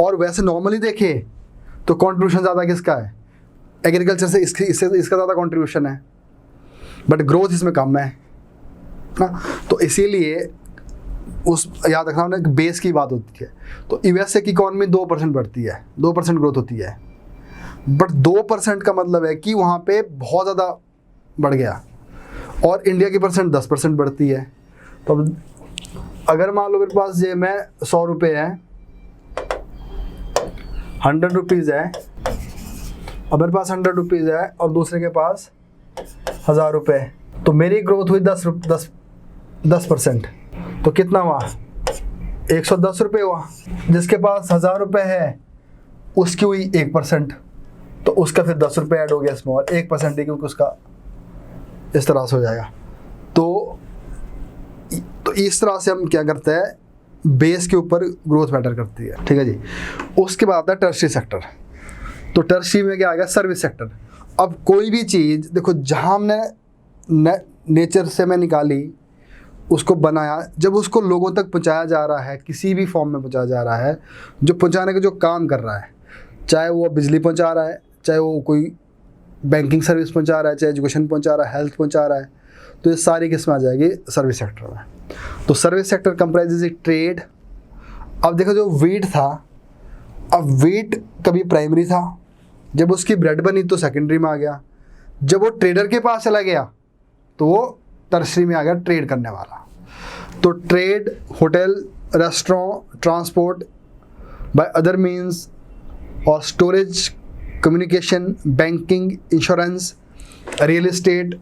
और वैसे नॉर्मली देखें तो कंट्रीब्यूशन ज़्यादा किसका है, एग्रीकल्चर से, इसका ज़्यादा कंट्रीब्यूशन है, बट ग्रोथ इसमें कम है ना। तो इसीलिए उस याद रखना होना कि बेस की बात होती है। तो यूएसए की इकॉनमी 2% बढ़ती है, 2% ग्रोथ होती है, बट 2% का मतलब है कि वहाँ पे बहुत ज़्यादा बढ़ गया। और इंडिया की परसेंट 10% बढ़ती है। तो अब अगर मान लो मेरे पास ये मैं 100 रुपये है, 100 रुपीज़ है, अब मेरे पास 100 रुपीज़ है और दूसरे के पास 1000 रुपये, तो मेरी ग्रोथ हुई 10%। तो कितना हुआ? 110 रुपये हुआ। जिसके पास 1000 रुपये है उसकी हुई 1%, तो उसका फिर 10 रुपये ऐड हो गया इसमें, और 1% है क्योंकि उसका इस तरह से हो जाएगा। तो इस तरह से हम क्या करते हैं, बेस के ऊपर ग्रोथ मैटर करती है, ठीक है जी। उसके बाद आता है टर्शरी सेक्टर। तो टर्शरी में क्या आएगा? Service sector. अब कोई भी चीज़ देखो, जहाँ हमने नेचर से मैं निकाली, उसको बनाया, जब उसको लोगों तक पहुँचाया जा रहा है, किसी भी फॉर्म में पहुँचाया जा रहा है, जो पहुँचाने का जो काम कर रहा है, चाहे वो बिजली पहुँचा रहा है, चाहे वो कोई बैंकिंग सर्विस पहुँचा रहा है, चाहे एजुकेशन पहुँचा रहा है, हेल्थ पहुँचा रहा है, तो ये सारी किस्में आ जाएगी सर्विस सेक्टर में। तो सर्विस सेक्टर कंप्राइजेज ए ट्रेड। अब देखो जो वीट था, अब वीट कभी प्राइमरी था, जब उसकी ब्रेड बनी तो सेकेंडरी में आ गया, जब वो ट्रेडर के पास चला गया तो वो टर्शरी में आ गया, ट्रेड करने वाला। तो trade, hotel, restaurant, transport by other means और storage, communication, banking, insurance, real estate,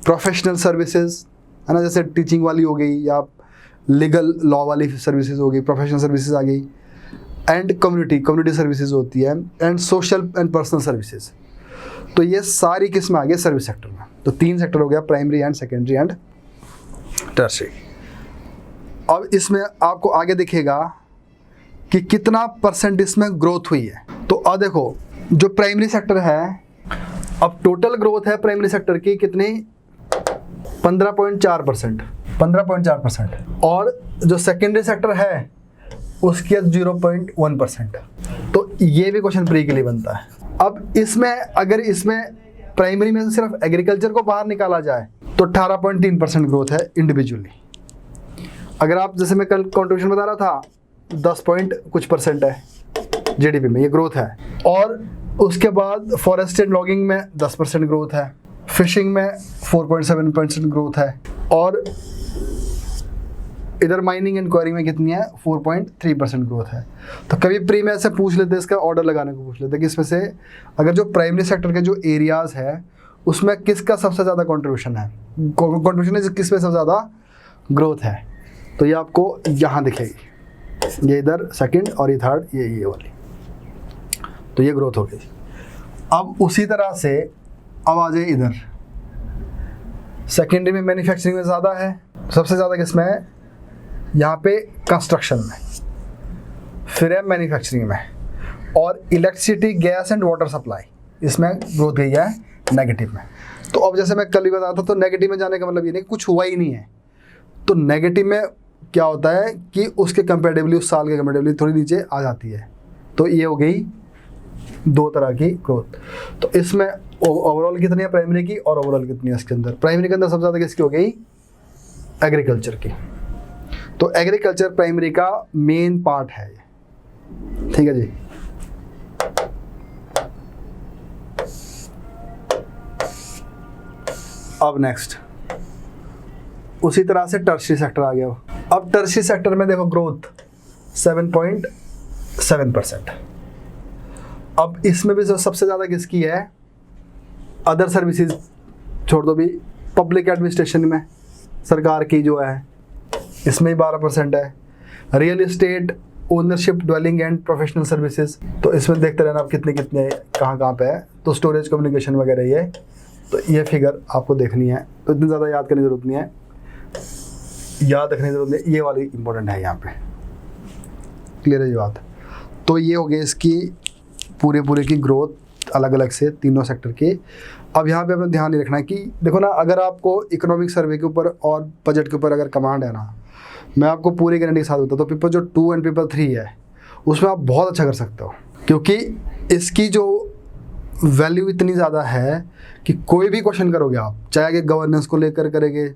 professional services है ना, जैसे टीचिंग वाली हो गई या लीगल लॉ वाली सर्विसेज हो गई, प्रोफेशनल सर्विसेज आ गई, एंड कम्युनिटी सर्विसेज होती है, and social and personal services. तो ये सारी किस्में आ गई सर्विस सेक्टर में। तो 3 सेक्टर हो गया, primary and secondary and tertiary. अब इसमें आपको आगे दिखेगा कि कितना परसेंट इसमें ग्रोथ हुई है। तो अब देखो जो प्राइमरी सेक्टर है, अब टोटल ग्रोथ है प्राइमरी सेक्टर की कितनी? 15.4%, 15.4%, और जो सेकेंडरी सेक्टर है उसकी 0.1%। तो ये भी क्वेश्चन प्री के लिए बनता है। अब इसमें अगर इसमें प्राइमरी में से सिर्फ एग्रीकल्चर को बाहर निकाला जाए तो 18.3% ग्रोथ है इंडिविजुअली। अगर आप जैसे मैं कल कंट्रीब्यूशन बता रहा था 10 पॉइंट कुछ % है जीडीपी में, ये ग्रोथ है। और उसके बाद फॉरेस्ट एंड लॉगिंग में 10% ग्रोथ है, फिशिंग में 4.7% ग्रोथ है, और इधर माइनिंग एंड क्वायरिंग में कितनी है? 4.3% ग्रोथ है। तो कभी प्री में ऐसे पूछ लेते, इसका ऑर्डर लगाने को पूछ लेते कि इसमें से अगर जो प्राइमरी सेक्टर के जो एरियाज है उसमें किसका सबसे ज़्यादा कंट्रीब्यूशन है, कंट्रीब्यूशन है किस में सबसे ज़्यादा ग्रोथ है, तो ये आपको यहाँ दिखेगी, ये इधर सेकंड और ये थर्ड, ये वाली, तो ये ग्रोथ हो गई। अब उसी तरह से अब आ जाए इधर, सेकेंडरी में मैन्युफैक्चरिंग में ज़्यादा है, सबसे ज़्यादा किसमें है? यहाँ पे कंस्ट्रक्शन में, फिर है मैन्युफैक्चरिंग में, और electricity, gas and water supply, इसमें ग्रोथ गई है नेगेटिव में। तो अब जैसे मैं कल भी बताया था, तो नेगेटिव में जाने का मतलब ये नहीं कुछ हुआ ही नहीं है। तो नेगेटिव में क्या होता है कि उसके कंपेरेटिवली, उस साल के कंपेरेटिवली थोड़ी नीचे आ जाती है। तो ये हो गई 2 तरह की ग्रोथ। तो इसमें ओवरऑल कितनी है प्राइमरी की और ओवरऑल कितनी है इसके अंदर? प्राइमरी के अंदर सबसे ज़्यादा किसकी हो गई? एग्रीकल्चर की। तो एग्रीकल्चर प्राइमरी का मेन पार्ट है ये, ठीक है जी। अब नेक्स्ट उसी तरह से टर्शरी सेक्टर आ गया। अब टर्शरी सेक्टर में देखो ग्रोथ 7.7%। अब इसमें भी जो सबसे ज़्यादा किसकी है? अदर सर्विसेज छोड़ दो भी, पब्लिक एडमिनिस्ट्रेशन में सरकार की जो है इसमें ही 12% है। Real estate, ownership, dwelling and professional services, तो इसमें देखते रहना आप कितने कितने कहाँ पे है। तो स्टोरेज, कम्युनिकेशन वगैरह ये, तो ये फिगर आपको देखनी है, तो इतनी ज़्यादा याद करने की ज़रूरत नहीं है, याद रखने की ज़रूरत नहीं, ये वाली इंपॉर्टेंट है यहाँ पे। क्लियर है ये बात? तो ये हो गई इसकी पूरे की ग्रोथ अलग अलग से तीनों सेक्टर के। अब यहाँ पे अपना ध्यान नहीं रखना है कि देखो ना, अगर आपको इकोनॉमिक सर्वे के ऊपर और बजट के ऊपर अगर कमांड है ना, मैं आपको पूरी गारंटी के साथ बताता हूँ, पेपर जो 2 एंड पेपर 3 है उसमें आप बहुत अच्छा कर सकते हो, क्योंकि इसकी जो वैल्यू इतनी ज़्यादा है कि कोई भी क्वेश्चन करोगे आप, चाहे कि गवर्नेंस को लेकर करेंगे,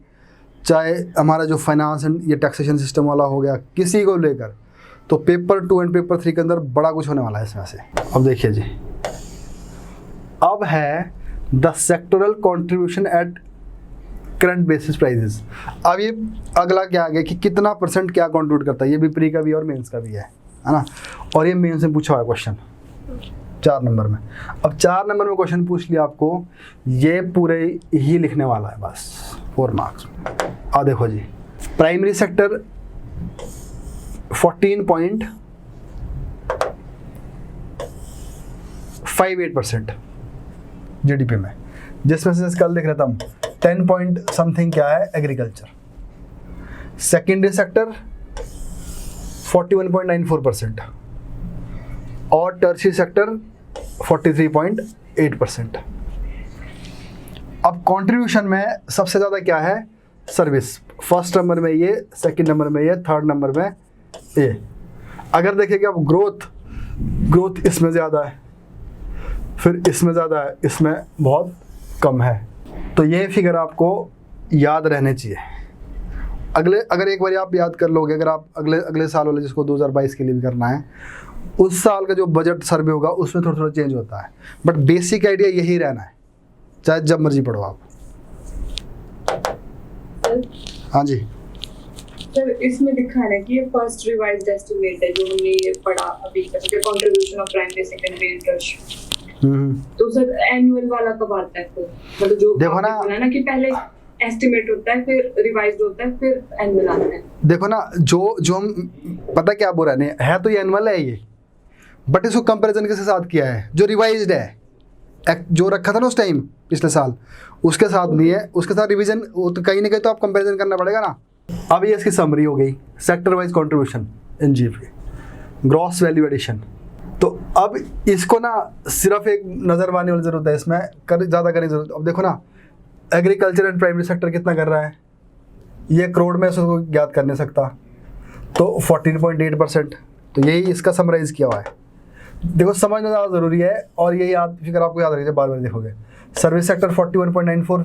चाहे हमारा जो फाइनेंस एंड ये टैक्सेशन सिस्टम वाला हो गया, किसी को लेकर, तो पेपर 2 एंड पेपर 3 के अंदर बड़ा कुछ होने वाला है इसमें से। अब देखिए जी, अब है the sectoral contribution at current basis prices. अब ये अगला क्या आ गया कि कितना परसेंट क्या कंट्रीब्यूट करता है, ये भी प्री का भी और मेंस का भी है ना। और ये मेंस में पूछा हुआ क्वेश्चन 4 नंबर में। अब 4 नंबर में क्वेश्चन पूछ लिया आपको, ये पूरे ही लिखने वाला है बस 4 मार्क्स में। देखो जी, प्राइमरी सेक्टर 14.58% जीडीपी में, जिसमें से कल देख रहे थे हम 10 पॉइंट समथिंग क्या है एग्रीकल्चर। सेकेंडरी सेक्टर 41.94% और टर्शियरी सेक्टर 43.8%। अब कंट्रीब्यूशन में सबसे ज़्यादा क्या है, सर्विस। फर्स्ट नंबर में ये, सेकंड नंबर में ये, थर्ड नंबर में ये। अगर देखेंगे अब ग्रोथ इसमें ज़्यादा है, फिर इसमें ज़्यादा है, इसमें बहुत कम है। तो ये फिगर आपको याद रहने चाहिए। अगर एक बार आप याद कर लोगे, अगर आप अगले साल वाले जिसको 2022 के लिए भी करना है, उस साल का जो बजट सर्वे होगा उसमें थोड़ा थोड़ा चेंज होता है, बट बेसिक आइडिया यही रहना है, चाहे जब मर्जी पढ़ो आप। हाँ जी सर, इसमें दिखा है कि ये फर्स्ट रिवाइज्ड एस्टिमेट है जो हमने ये पढ़ा अभी तक, contribution of primary secondary tertiary. तो सर एनुअल वाला कब आता है फिर? मतलब जो देखो ना कि पहले एस्टिमेट होता है, फिर रिवाइज्ड होता है, फिर एनुअल आता है। देखो ना, जो हम पता क्या बोल रहे हैं, तो ये एनुअल है ये, बट इसको कंपैरिजन के साथ किया है। जो रिवाइज्ड है, जो रखा था ना उस टाइम पिछले साल, उसके साथ नहीं है, उसके साथ रिवीजन तो कहीं ना कहीं तो आप कंपैरिजन करना पड़ेगा ना। अब ये इसकी समरी हो गई, sector wise contribution in GP, gross value addition. तो अब इसको ना सिर्फ एक नज़र मारने वाली ज़रूरत है, इसमें ज़्यादा करने की जरूरत। अब देखो ना, एग्रीकल्चर एंड प्राइमरी सेक्टर कितना कर रहा है, ये करोड़ में उसको ज्ञात कर नहीं सकता, तो 14.8%। तो यही इसका समराइज़ किया हुआ है। देखो समझना ज़्यादा ज़रूरी है, और यही फिगर आपको याद रखिए, बार बार देखोगे। सर्विस सेक्टर 41.94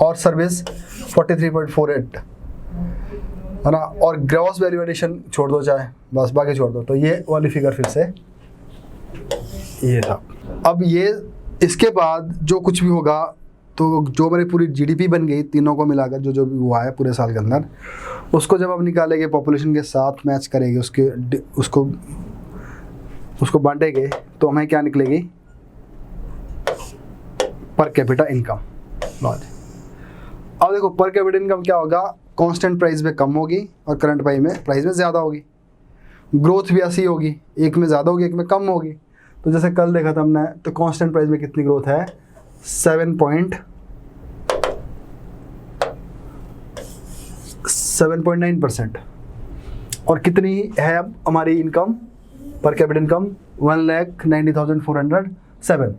और सर्विस 43.48 है ना। और ग्रॉस वैल्यू एडिशन छोड़ दो, चाहे बस बाकी छोड़ दो। तो ये वाली फिगर फिर से ये था। अब ये इसके बाद जो कुछ भी होगा, तो जो मेरी पूरी जीडीपी बन गई तीनों को मिलाकर, जो भी हुआ है पूरे साल के अंदर, उसको जब हम निकालेंगे पॉपुलेशन के साथ मैच करेंगे, उसको बांटेंगे, तो हमें क्या निकलेगी, पर कैपिटा इनकम। अब देखो पर कैपिटा इनकम क्या होगा, कांस्टेंट प्राइस में कम होगी और करंट प्राइस में ज़्यादा होगी। ग्रोथ भी ऐसी होगी, एक में ज़्यादा होगी, एक में कम होगी। तो जैसे कल देखा था हमने, तो कांस्टेंट प्राइस में कितनी ग्रोथ है, 7.9%। और कितनी है अब हमारी इनकम, पर कैपिटा इनकम 1,90,407।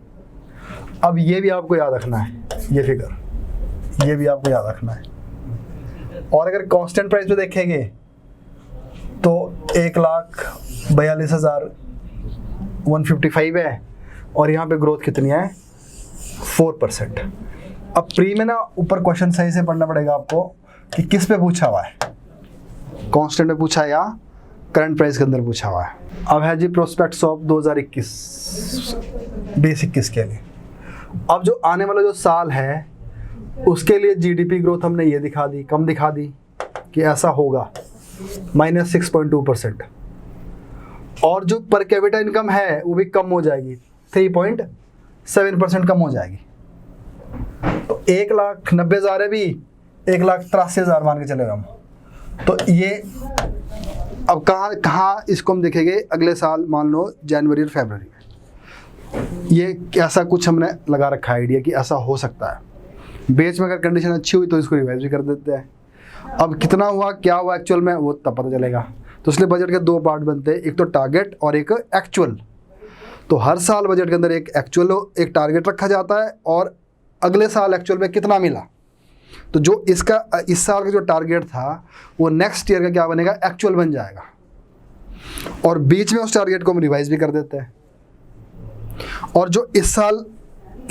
अब ये भी आपको याद रखना है, ये फिगर, ये भी आपको याद रखना है। और अगर कांस्टेंट प्राइस पे देखेंगे तो 1,42,155 है, और यहाँ पे ग्रोथ कितनी है, 4%। अब प्री में ना ऊपर क्वेश्चन सही से पढ़ना पड़ेगा आपको कि किस पे पूछा हुआ है, कांस्टेंट में पूछा है या करंट प्राइस के अंदर पूछा हुआ है। अब है जी प्रोस्पेक्ट्स ऑफ 2021 2021 के लिए। अब जो आने वाला जो साल है उसके लिए जीडीपी ग्रोथ हमने ये दिखा दी, कम दिखा दी कि ऐसा होगा, -6.2%। और जो पर कैपिटा इनकम है वो भी कम हो जाएगी, 3.7% कम हो जाएगी। तो 1,90,000 है भी 1,83,000 मान के चले हम। तो ये अब कहाँ इसको हम देखेंगे, अगले साल मान लो जनवरी और फरवरी में। ये ऐसा कुछ हमने लगा रखा है आइडिया कि ऐसा हो सकता है। बेच में अगर कंडीशन अच्छी हुई तो इसको रिवाइज भी कर देते हैं। अब कितना हुआ, क्या हुआ एक्चुअल में, वो तब पता चलेगा। तो इसलिए बजट के 2 पार्ट बनते हैं, एक तो टारगेट और एक एक्चुअल। तो हर साल बजट के अंदर एक एक्चुअल, एक टारगेट रखा जाता है, और अगले साल एक्चुअल में कितना मिला। तो जो इस साल का जो टारगेट था वो नेक्स्ट ईयर का क्या बनेगा, एक्चुअल बन जाएगा। और बीच में उस टारगेट को हम रिवाइज भी कर देते हैं। और जो इस साल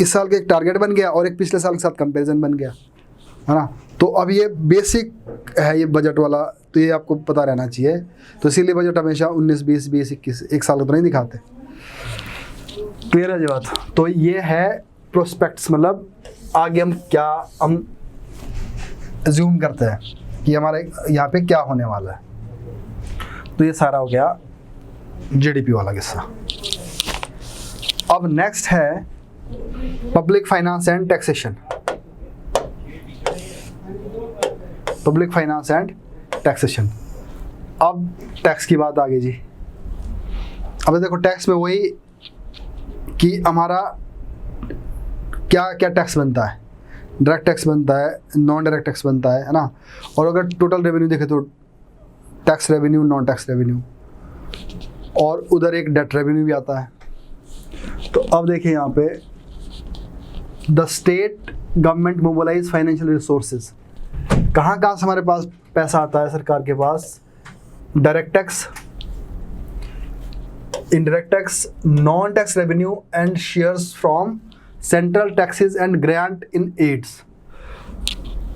का एक टारगेट बन गया और एक पिछले साल के साथ कंपैरिजन बन गया, है ना। तो अब ये बेसिक है ये बजट वाला, तो ये आपको पता रहना चाहिए। तो इसीलिए बजट हमेशा 19, 20, 20, 21 एक साल का तो नहीं दिखाते। क्लियर है जी बात। तो ये है प्रोस्पेक्ट्स, मतलब आगे हम एज्यूम करते हैं कि हमारे यहाँ पे क्या होने वाला है। तो ये सारा हो गया जीडीपी वाला किस्सा। अब नेक्स्ट है public finance and taxation. Public finance and taxation. अब टैक्स की बात आ गई जी। अब देखो टैक्स में वही कि हमारा क्या क्या टैक्स बनता है, डायरेक्ट टैक्स बनता है, नॉन डायरेक्ट टैक्स बनता है ना। और अगर टोटल रेवेन्यू देखें तो tax revenue, non tax revenue, और उधर एक डेट रेवेन्यू भी आता है। तो अब देखिए यहाँ पे the state government mobilize financial resources. कहाँ कहाँ से हमारे पास पैसा आता है सरकार के पास? Direct tax, indirect tax, non-tax revenue and shares from central taxes and grant in aids।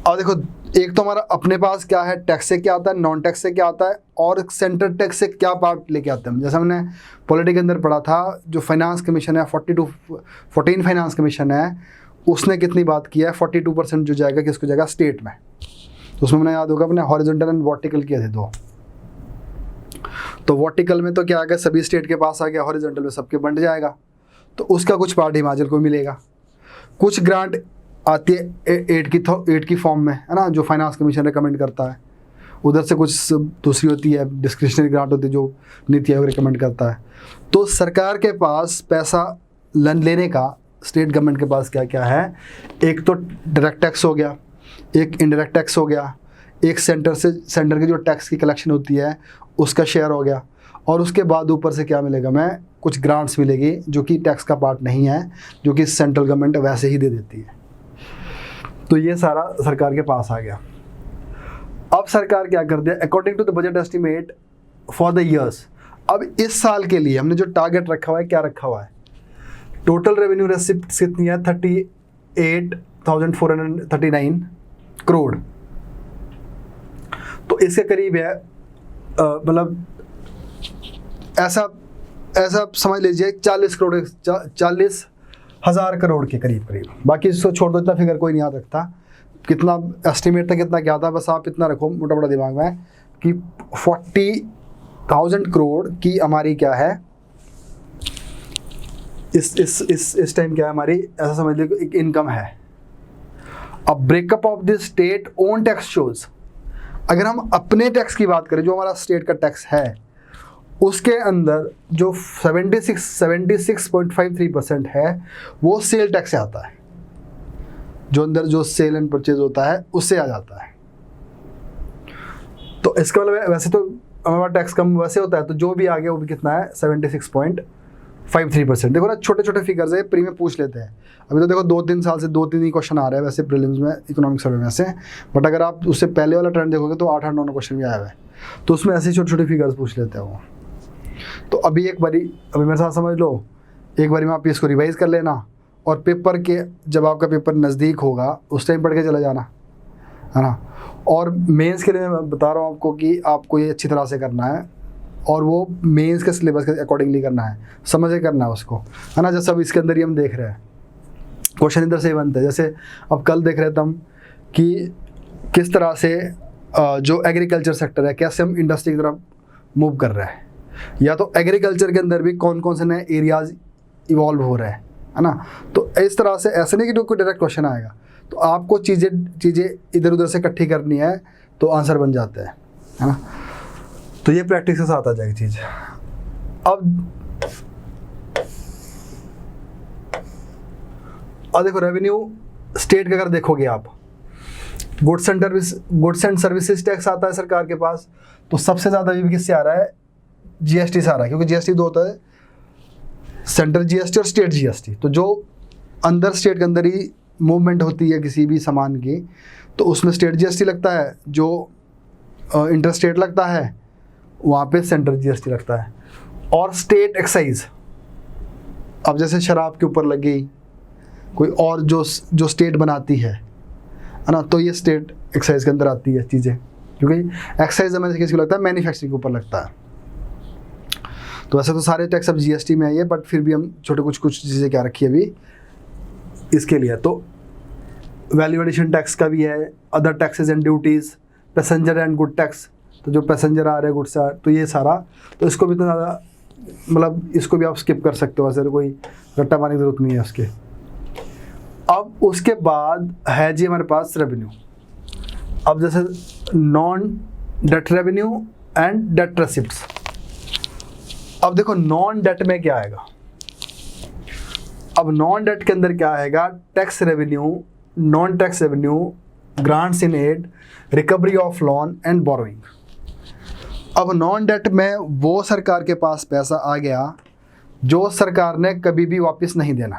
अब देखो एक तो हमारा अपने पास क्या है, टैक्स से क्या आता है, नॉन टैक्स से क्या आता है, और सेंट्रल टैक्स से क्या पार्ट लेके आते हैं। जैसे हमने पॉलिटी के अंदर पढ़ा था, जो फाइनेंस कमीशन है 14 फाइनेंस कमीशन है, उसने कितनी बात की है, 42% जो जाएगा किसको जाएगा, स्टेट में। तो उसमें मैंने याद होगा अपने हॉरिजॉन्टल एंड वर्टिकल किए थे दो। तो वर्टिकल में तो क्या आ गया, सभी स्टेट के पास आ गया, हॉरिजॉन्टल में सबके बंट जाएगा। तो उसका कुछ पार्ट हिमाचल को मिलेगा। कुछ ग्रांट आती है एड की फॉर्म में, है ना, जो फाइनेंस कमीशन रिकमेंड करता है। उधर से कुछ दूसरी होती है, डिस्क्रिशनरी ग्रांट होती है जो नीति आयोग रिकमेंड करता है। तो सरकार के पास पैसा लेने का स्टेट गवर्नमेंट के पास क्या क्या है, एक तो डायरेक्ट टैक्स हो गया, एक इनडायरेक्ट टैक्स हो गया, एक सेंटर की जो टैक्स की कलेक्शन होती है उसका शेयर हो गया, और उसके बाद ऊपर से क्या मिलेगा, मैं कुछ ग्रांट्स मिलेगी जो कि टैक्स का पार्ट नहीं है, जो कि सेंट्रल गवर्नमेंट वैसे ही दे देती है। तो ये सारा सरकार के पास आ गया। अब सरकार क्या कर दिया, according to the budget estimate for the years. अब इस साल के लिए हमने जो टारगेट रखा हुआ है, क्या रखा हुआ है, टोटल रेवेन्यू रेसिप्ट कितनी है, 38,439 करोड़। तो इसके करीब है, मतलब ऐसा समझ लीजिए 40,000 करोड़ के करीब। बाकी इसको छोड़ दो, इतना फिगर कोई नहीं याद रखता, कितना एस्टिमेट था कितना क्या था, बस आप इतना रखो मोटा मोटा दिमाग में कि 40,000 करोड़ की हमारी क्या है इस टाइम क्या है हमारी, ऐसा समझ लीजिए एक इनकम है। अब breakup of the state own tax shows, अगर हम अपने टैक्स की बात करें, जो हमारा स्टेट का टैक्स है, उसके अंदर जो 76.53% है वो सेल टैक्स से आता है। जो अंदर जो सेल एंड परचेज होता है उससे आ जाता है। तो इसका मतलब वैसे तो हमारा टैक्स कम वैसे होता है, तो जो भी आ गया वो भी कितना है, 76.53%। देखो ना, छोटे छोटे फिगर्स है, प्री में पूछ लेते हैं। अभी तो देखो 2-3 साल से 2-3 ही क्वेश्चन आ रहे हैं वैसे प्रीलिम्स में इकोनॉमिक सर्वे में से, बट अगर आप उससे पहले वाला ट्रेंड देखोगे तो 8-9 क्वेश्चन भी आया हुआ है। तो उसमें ऐसे छोटे छोटे फिगर्स पूछ लेते हैं वो। तो अभी मेरे साथ समझ लो, एक बारी में आप इसको रिवाइज कर लेना, और पेपर के जब आपका पेपर नज़दीक होगा उस टाइम पढ़ के चला जाना, है ना। और मेंस के लिए मैं बता रहा हूँ आपको कि आपको ये अच्छी तरह से करना है, और वो मेंस के सिलेबस के अकॉर्डिंगली करना है, समझ के करना है उसको, है ना। जैसे अब इसके अंदर ही हम देख रहे हैं क्वेश्चन इधर से ही बनते हैं। जैसे अब कल देख रहे थे हम कि किस तरह से जो एग्रीकल्चर सेक्टर है कैसे हम इंडस्ट्री की तरफ मूव कर रहे हैं, या तो एग्रीकल्चर के अंदर भी कौन कौन से नए एरियाज इवॉल्व हो रहे हैं, है ना। तो इस तरह से ऐसे नहीं कि कोई डायरेक्ट क्वेश्चन आएगा, तो आपको चीज़ें इधर उधर से इकट्ठी करनी है तो आंसर बन जाते हैं, है ना। तो ये प्रैक्टिस के साथ आ जाएगी चीज़। अब देखो रेवेन्यू स्टेट का अगर देखोगे आप, गुड्स एंड सर्विसेज टैक्स आता है सरकार के पास, तो सबसे ज़्यादा ये भी किससे आ रहा है, जीएसटी से आ रहा है, क्योंकि जीएसटी दो होता है, सेंट्रल जीएसटी और स्टेट जीएसटी। तो जो अंदर स्टेट के अंदर ही मूवमेंट होती है किसी भी सामान की, तो उसमें स्टेट जीएसटी लगता है, जो इंटर स्टेट लगता है वहाँ पे सेंट्रल जीएसटी लगता है। और स्टेट एक्साइज, अब जैसे शराब के ऊपर लग गई कोई और जो स्टेट बनाती है ना, तो ये स्टेट एक्साइज के अंदर आती है चीज़ें, क्योंकि एक्साइज हमें किसी को लगता है मैन्युफैक्चरिंग के ऊपर लगता है। तो वैसे तो सारे टैक्स अब जीएसटी में आई है, बट फिर भी हम छोटे कुछ चीज़ें क्या रखी है अभी इसके लिए। तो वैल्यू एडिशन टैक्स का भी है, other taxes and duties, passenger and good tax, तो जो पैसेंजर आ रहे हैं गुड्स आ, तो ये सारा, तो इसको भी इतना ज़्यादा मतलब इसको भी आप स्किप कर सकते हो, ऐसे कोई रट्टा पाने की ज़रूरत नहीं है उसके। अब उसके बाद है जी हमारे पास रेवेन्यू। अब जैसे non debt revenue and debt receipts. अब देखो नॉन डेट में क्या आएगा, अब नॉन डेट के अंदर क्या आएगा, tax revenue, non tax revenue, grants in aid, recovery of loan and borrowing. अब नॉन डेट में वो सरकार के पास पैसा आ गया जो सरकार ने कभी भी वापस नहीं देना।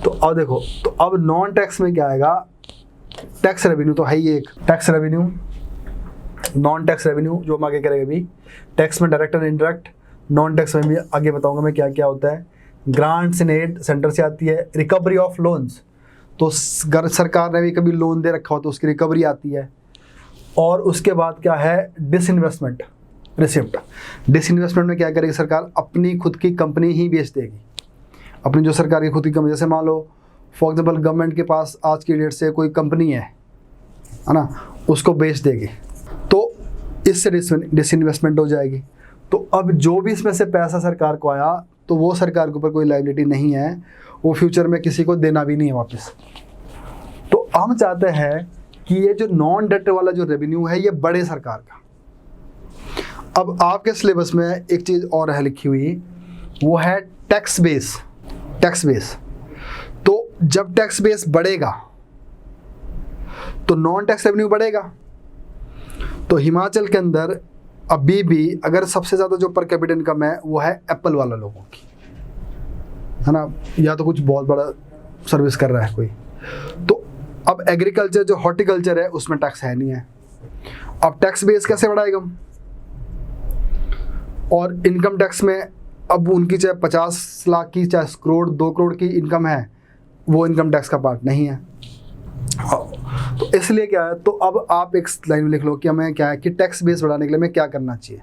तो अब देखो, तो अब नॉन टैक्स में क्या आएगा, टैक्स रेवेन्यू तो है ही एक, tax revenue, non tax revenue जो हम आगे करेंगे अभी, टैक्स में direct and indirect, non tax में भी आगे बताऊंगा मैं क्या क्या होता है, ग्रांट्स इन एड सेंटर से आती है, रिकवरी ऑफ लोन्स, तो सरकार ने भी कभी लोन दे रखा हो तो उसकी रिकवरी आती है, और उसके बाद क्या है, डिसइन्वेस्टमेंट रिसिप्ट। डिसइन्वेस्टमेंट में क्या करेगी सरकार, अपनी खुद की कंपनी ही बेच देगी, अपनी जो सरकार की खुद की कंपनी, जैसे मान लो फॉर एग्जाम्पल गवर्नमेंट के पास आज की डेट से कोई कंपनी है ना, उसको बेच देगी, तो इससे डिसइन्वेस्टमेंट हो जाएगी। तो अब जो भी इसमें से पैसा सरकार को आया, तो वो सरकार के ऊपर कोई लायबिलिटी नहीं है, वो फ्यूचर में किसी को देना भी नहीं है वापस। तो हम चाहते हैं कि ये जो नॉन डेट वाला जो रेवेन्यू है ये बढ़े सरकार का। अब आपके सिलेबस में एक चीज़ और है लिखी हुई, वो है टैक्स बेस। टैक्स बेस, तो जब टैक्स बेस बढ़ेगा तो नॉन टैक्स रेवेन्यू बढ़ेगा। तो हिमाचल के अंदर अभी भी अगर सबसे ज़्यादा जो पर कैपिटा इनकम है वो है एप्पल वाला लोगों की, है ना, या तो कुछ बहुत बड़ा सर्विस कर रहा है कोई। तो अब एग्रीकल्चर जो हॉर्टिकल्चर है उसमें टैक्स है नहीं है, अब टैक्स बेस कैसे बढ़ाएगा। और इनकम टैक्स में अब उनकी चाहे 50 लाख की, चाहे करोड़ 2 करोड़ की इनकम है, वो इनकम टैक्स का पार्ट नहीं है। तो इसलिए क्या है, तो अब आप एक लाइन में लिख लो कि हमें क्या है कि टैक्स बेस बढ़ाने के लिए हमें क्या करना चाहिए।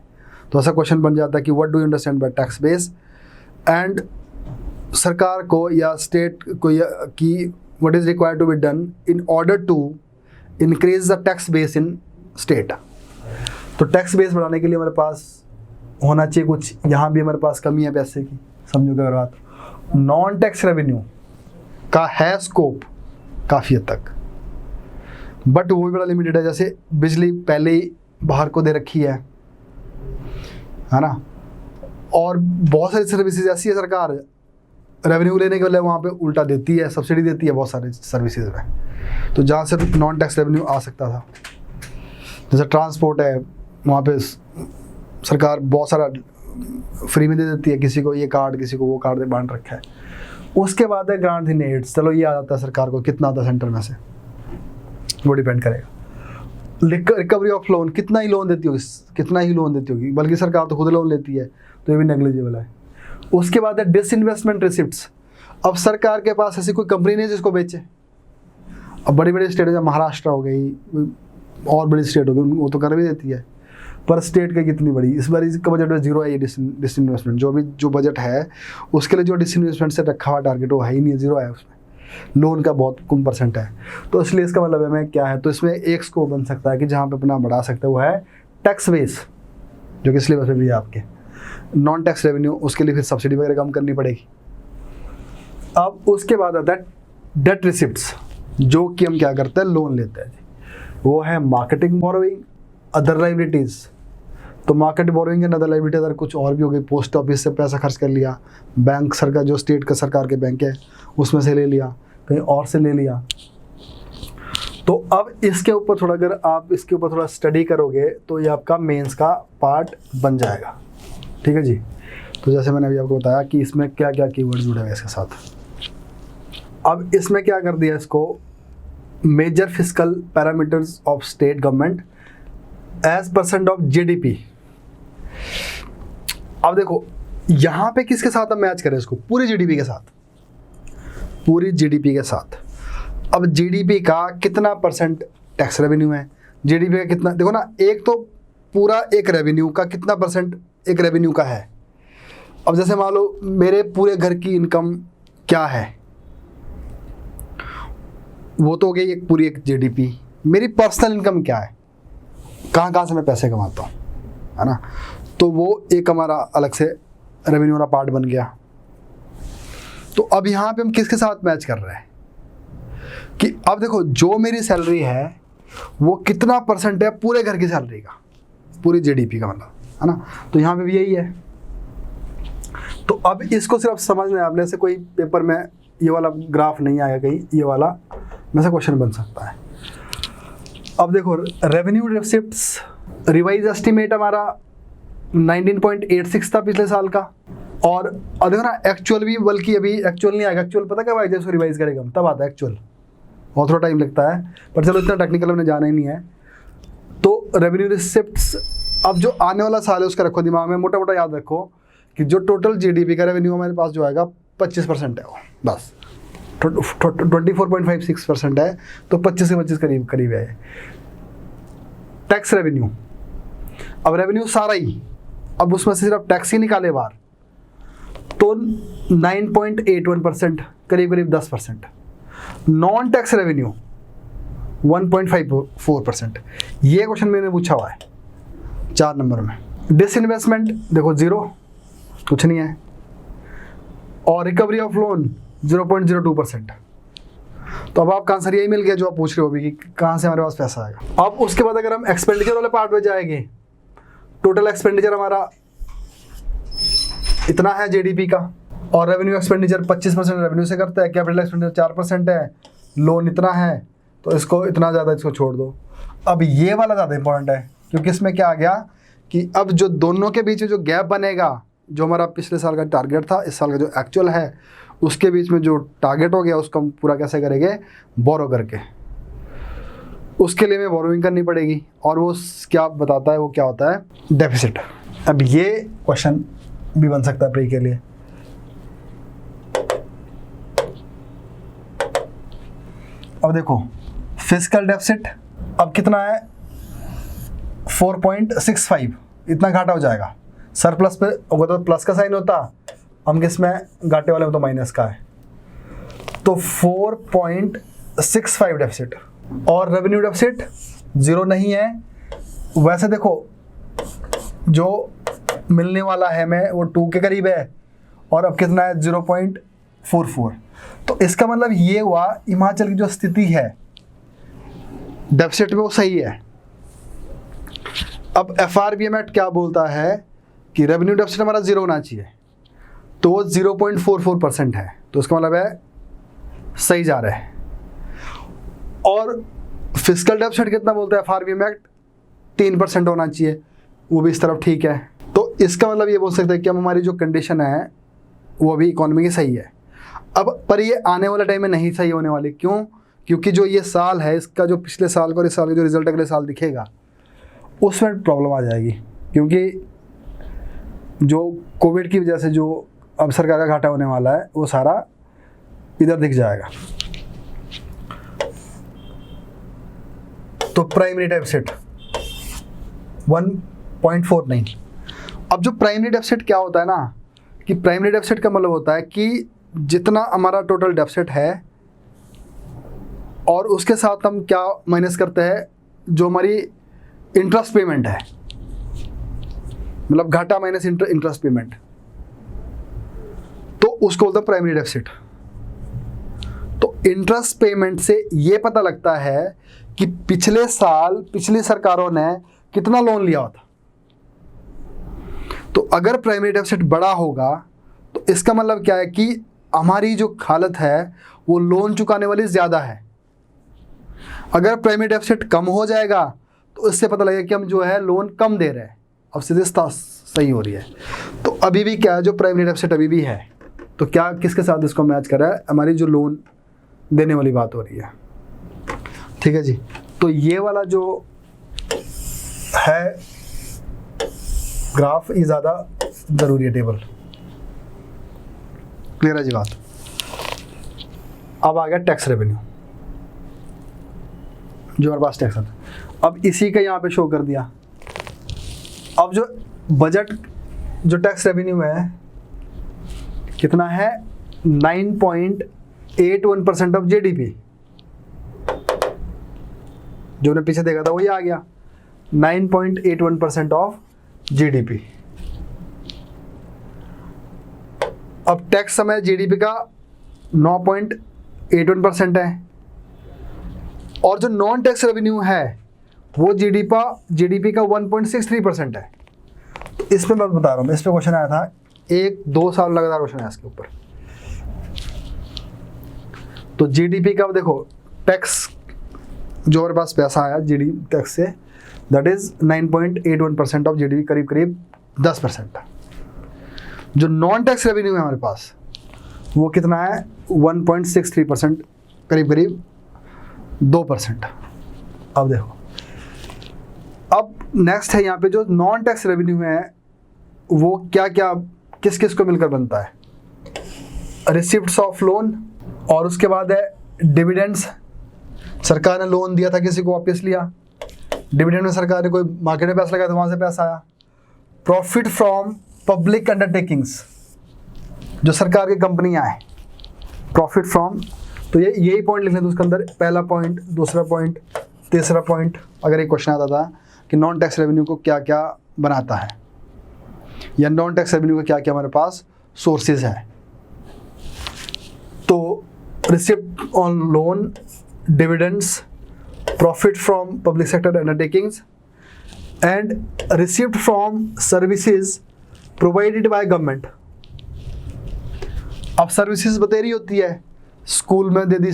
तो ऐसा क्वेश्चन बन जाता है कि what do you understand by tax base, and सरकार को या स्टेट को कि what is required to be done in order to increase the tax base in state. तो टैक्स बेस बढ़ाने के लिए हमारे पास होना चाहिए कुछ, यहाँ भी हमारे पास कमी है पैसे की, समझोगे अगर बात। नॉन टैक्स रेवेन्यू का है स्कोप काफ़ी हद तक, बट वो भी बड़ा लिमिटेड है। जैसे बिजली पहले ही बाहर को दे रखी है ना, और बहुत सारी सर्विसेज ऐसी है सरकार रेवेन्यू लेने के लिए वहाँ पे उल्टा देती है, सब्सिडी देती है बहुत सारे सर्विसेज में, तो जहाँ से नॉन टैक्स रेवेन्यू आ सकता था। जैसे ट्रांसपोर्ट है, वहाँ पे सरकार बहुत सारा फ्री में दे देती है, किसी को ये कार्ड, किसी को वो कार्ड बांट रखा है। उसके बाद है ग्रांट इन एड्स, चलो ये आ जाता है सरकार को, कितना आता है सेंटर में से वो डिपेंड करेगा। रिकवरी ऑफ लोन, कितना ही लोन देती होगी, कितना ही लोन देती होगी, बल्कि सरकार तो खुद लोन लेती है, तो ये भी नेग्लिजिबल है। उसके बाद है डिसइन्वेस्टमेंट रिसिप्ट्स। अब सरकार के पास ऐसी कोई कंपनी नहीं है जिसको बेचे। अब बड़ी बड़ी स्टेट है, महाराष्ट्र हो गई और बड़ी स्टेट हो गई, वो तो कर भी देती है, पर स्टेट का कितनी बड़ी, इस बार इसका बजट में जीरो है ये डिसइन्वेस्टमेंट। जो भी जो बजट है उसके लिए जो डिसइन्वेस्टमेंट से रखा हुआ टारगेट वो है ही नहीं, जीरो है उसमें, लोन का बहुत कम % है। तो इसलिए इसका मतलब है मैं क्या है, तो इसमें एक स्कोप बन सकता है कि जहाँ पे अपना बढ़ा सकते हैं वो है टैक्स बेस, जो कि सिलेबस में भी है आपके। नॉन टैक्स रेवेन्यू, उसके लिए फिर सब्सिडी वगैरह कम करनी पड़ेगी। अब उसके बाद आता है डेट रिसिप्ट्स, जो कि हम क्या करते हैं, लोन लेते हैं। वो है मार्केटिंग बोरोइंग, अदर लाइबिलिटीज़। तो market borrowing and other liability other कुछ और भी हो गई, पोस्ट ऑफिस से पैसा खर्च कर लिया, बैंक सरकार जो स्टेट का सरकार के बैंक है उसमें से ले लिया, कहीं और से ले लिया। तो अब इसके ऊपर थोड़ा, अगर आप इसके ऊपर थोड़ा स्टडी करोगे तो ये आपका मेंस का पार्ट बन जाएगा, ठीक है जी। तो जैसे मैंने अभी आपको बताया कि इसमें क्या क्या कीवर्ड्स जुड़े हुए इसके साथ। अब इसमें क्या कर दिया इसको, major fiscal parameters of state government as % of GDP। अब देखो यहाँ पे किसके साथ हम मैच करें इसको, पूरी GDP के साथ, पूरी GDP के साथ। अब GDP का कितना % टैक्स रेवेन्यू है, GDP का कितना, देखो ना, एक तो पूरा एक रेवेन्यू का कितना % एक रेवेन्यू का है। अब जैसे मान लो मेरे पूरे घर की इनकम क्या है, वो तो हो गई एक पूरी एक जीडीपी। मेरी पर्सनल इनकम क्या है, कहाँ कहाँ से मैं पैसे कमाता हूँ, है ना, तो वो एक हमारा अलग से रेवेन्यू वाला पार्ट बन गया। तो अब यहाँ पे हम किसके साथ मैच कर रहे हैं कि अब देखो जो मेरी सैलरी है वो कितना परसेंट है पूरे घर की सैलरी का, पूरी जीडीपी का मतलब, है ना, तो यहाँ पे भी यही है। तो अब इसको सिर्फ समझना है आपने, से कोई पेपर में ये वाला ग्राफ नहीं आएगा कहीं, ये वाला में से क्वेश्चन बन सकता है। अब देखो रेवेन्यू रिसिप्ट्स रिवाइज एस्टिमेट हमारा 19.86 था पिछले साल का, और अब देखो ना एक्चुअल भी, बल्कि अभी एक्चुअल नहीं आएगा। एक्चुअल पता कब आएगा, इसको रिवाइज करेगा हम तब आता है एक्चुअल, और थोड़ा टाइम लगता है, पर चलो इतना टेक्निकल हमने जाना ही नहीं है। तो रेवेन्यू रिसिप्ट्स अब जो आने वाला साल है उसका रखो दिमाग में, मोटा मोटा याद रखो कि जो टोटल जीडीपी का रेवेन्यू हमारे पास जो आएगा 25% है वो, बस 24.56% है, तो 25 से 25 करीब है। टैक्स रेवेन्यू, अब रेवेन्यू सारा ही, अब उसमें से सिर्फ टैक्स ही निकाले बाहर तो 9.81%, करीब 10%। Non tax revenue 1.54%। ये क्वेश्चन मैंने पूछा हुआ है 4 नंबर में। डिसइन्वेस्टमेंट देखो 0, कुछ नहीं है, और रिकवरी ऑफ लोन 0.02%। तो अब आपका आंसर यही मिल गया जो आप पूछ रहे हो अभी कि कहाँ से हमारे पास पैसा आएगा। अब उसके बाद अगर हम एक्सपेंडिचर वाले पार्ट में जाएंगे, टोटल एक्सपेंडिचर हमारा इतना है जीडीपी का, और रेवेन्यू एक्सपेंडिचर 25% रेवेन्यू से करता है, कैपिटल एक्सपेंडिचर 4% है, लोन इतना है, तो इसको इतना ज़्यादा इसको छोड़ दो। अब ये वाला ज़्यादा इंपॉर्टेंट है, क्योंकि इसमें क्या आ गया कि अब जो दोनों के बीच में जो गैप बनेगा, जो हमारा पिछले साल का टारगेट था, इस साल का जो एक्चुअल है, उसके बीच में जो टारगेट हो गया उसको हम पूरा कैसे करेंगे, बोरो करके। उसके लिए हमें बोरोइंग करनी पड़ेगी, और वो क्या बताता है, वो क्या होता है, डेफिसिट। अब ये क्वेश्चन भी बन सकता है प्री के लिए। अब देखो फिस्कल डेफिसिट अब कितना है, 4.65, इतना घाटा हो जाएगा। सरप्लस पे होगा तो प्लस का साइन होता, हम किस में घाटे वाले में तो माइनस का है, तो 4.65 डेफिसिट। और रेवेन्यू डेफिसिट 0 नहीं है। वैसे देखो जो मिलने वाला है हमें वो 2 के करीब है, और अब कितना है 0.44। तो इसका मतलब ये हुआ हिमाचल की जो स्थिति है डेफिसिट में वो सही है। अब FRBM एक्ट क्या बोलता है कि रेवेन्यू डेफिसिट हमारा 0 होना चाहिए, तो वो 0.44% है, तो इसका मतलब है सही जा रहा है। और फिस्कल डेफिसिट कितना बोलता है FRBM एक्ट, 3% होना चाहिए, वो भी इस तरफ ठीक है। तो इसका मतलब ये बोल सकते हैं कि हम हमारी जो कंडीशन है वो अभी इकोनॉमी की सही है। अब पर ये आने वाले टाइम में नहीं सही होने वाली, क्यों? क्योंकि जो ये साल है इसका जो पिछले साल का और इस साल का जो रिजल्ट अगले साल दिखेगा उसमें प्रॉब्लम आ जाएगी, क्योंकि जो कोविड की वजह से जो अब सरकार का घाटा होने वाला है वो सारा इधर दिख जाएगा। तो प्राइमरी डेफिसिट 1.49। अब जो प्राइमरी डेफिसिट क्या होता है ना, कि प्राइमरी डेफिसिट का मतलब होता है कि जितना हमारा टोटल डेफिसिट है और उसके साथ हम क्या माइनस करते हैं, जो हमारी इंटरेस्ट पेमेंट है, मतलब घाटा माइनस इंटरेस्ट पेमेंट, तो उसको बोलते हैं प्राइमरी डेफिसिट। तो इंटरेस्ट पेमेंट से ये पता लगता है कि पिछले साल पिछली सरकारों ने कितना लोन लिया होता। तो अगर प्राइमरी डेफिसिट बड़ा होगा तो इसका मतलब क्या है कि हमारी जो हालत है वो लोन चुकाने वाली ज़्यादा है। अगर प्राइमरी डेफिसिट कम हो जाएगा तो इससे पता लगेगा कि हम जो है लोन कम दे रहे हैं, अब सीधे सही हो रही है। तो अभी भी क्या है, जो प्राइमरी डेफिसिट अभी भी है, तो क्या किसके साथ इसको मैच कर रहा है, हमारी जो लोन देने वाली बात हो रही है। ठीक है जी, तो ये वाला जो है ग्राफ ये ज़्यादा ज़रूरी है, टेबल। क्लियर है जी बात। अब आ गया टैक्स रेवेन्यू, जो हमारे पास टैक्स है, अब इसी का यहाँ पे शो कर दिया। अब जो बजट जो टैक्स रेवेन्यू है कितना है, 9.81% ऑफ जीडीपी, जो हमने पीछे देखा था वही आ गया, 9.81% ऑफ जीडीपी। अब टैक्स समय जीडीपी का 9.81% है, और जो नॉन टैक्स रेवेन्यू है वो जीडीपी का 1.63% है। तो इसमें मैं बता रहा हूँ, इस पे क्वेश्चन आया था 1-2 साल लगातार क्वेश्चन आया इसके ऊपर। तो जीडीपी का देखो टैक्स जो हमारे पास पैसा आया जीडीपी टैक्स से, दैट इज 9.81% ऑफ जीडीपी, करीब करीब 10%। जो नॉन टैक्स रेवेन्यू है हमारे पास वो कितना है, 1.63%, करीब करीब 2%। अब देखो, अब नेक्स्ट है यहाँ पे जो नॉन टैक्स रेवेन्यू है वो क्या क्या किस किस को मिलकर बनता है, रिसिप्ट्स ऑफ लोन, और उसके बाद है डिविडेंड्स, सरकार ने लोन दिया था किसी को वापस लिया, डिविडेंड में सरकार ने कोई मार्केट में पैसा लगाया तो वहाँ से पैसा आया, प्रॉफिट फ्रॉम पब्लिक अंडरटेकिंग्स, जो सरकार की कंपनियाँ हैं, प्रॉफिट फ्रॉम, तो ये यही पॉइंट लिखने थे उसके अंदर, पहला पॉइंट, दूसरा पॉइंट, तीसरा पॉइंट, अगर एक क्वेश्चन आता था कि नॉन टैक्स रेवेन्यू को क्या क्या बनाता है, या नॉन टैक्स रेवेन्यू का क्या क्या हमारे पास सोर्सेज है। तो receipt on loan, dividends, profit from public sector undertakings and receipt from services provided by government. अब सर्विसेज बतेरी होती है, स्कूल में दे दी,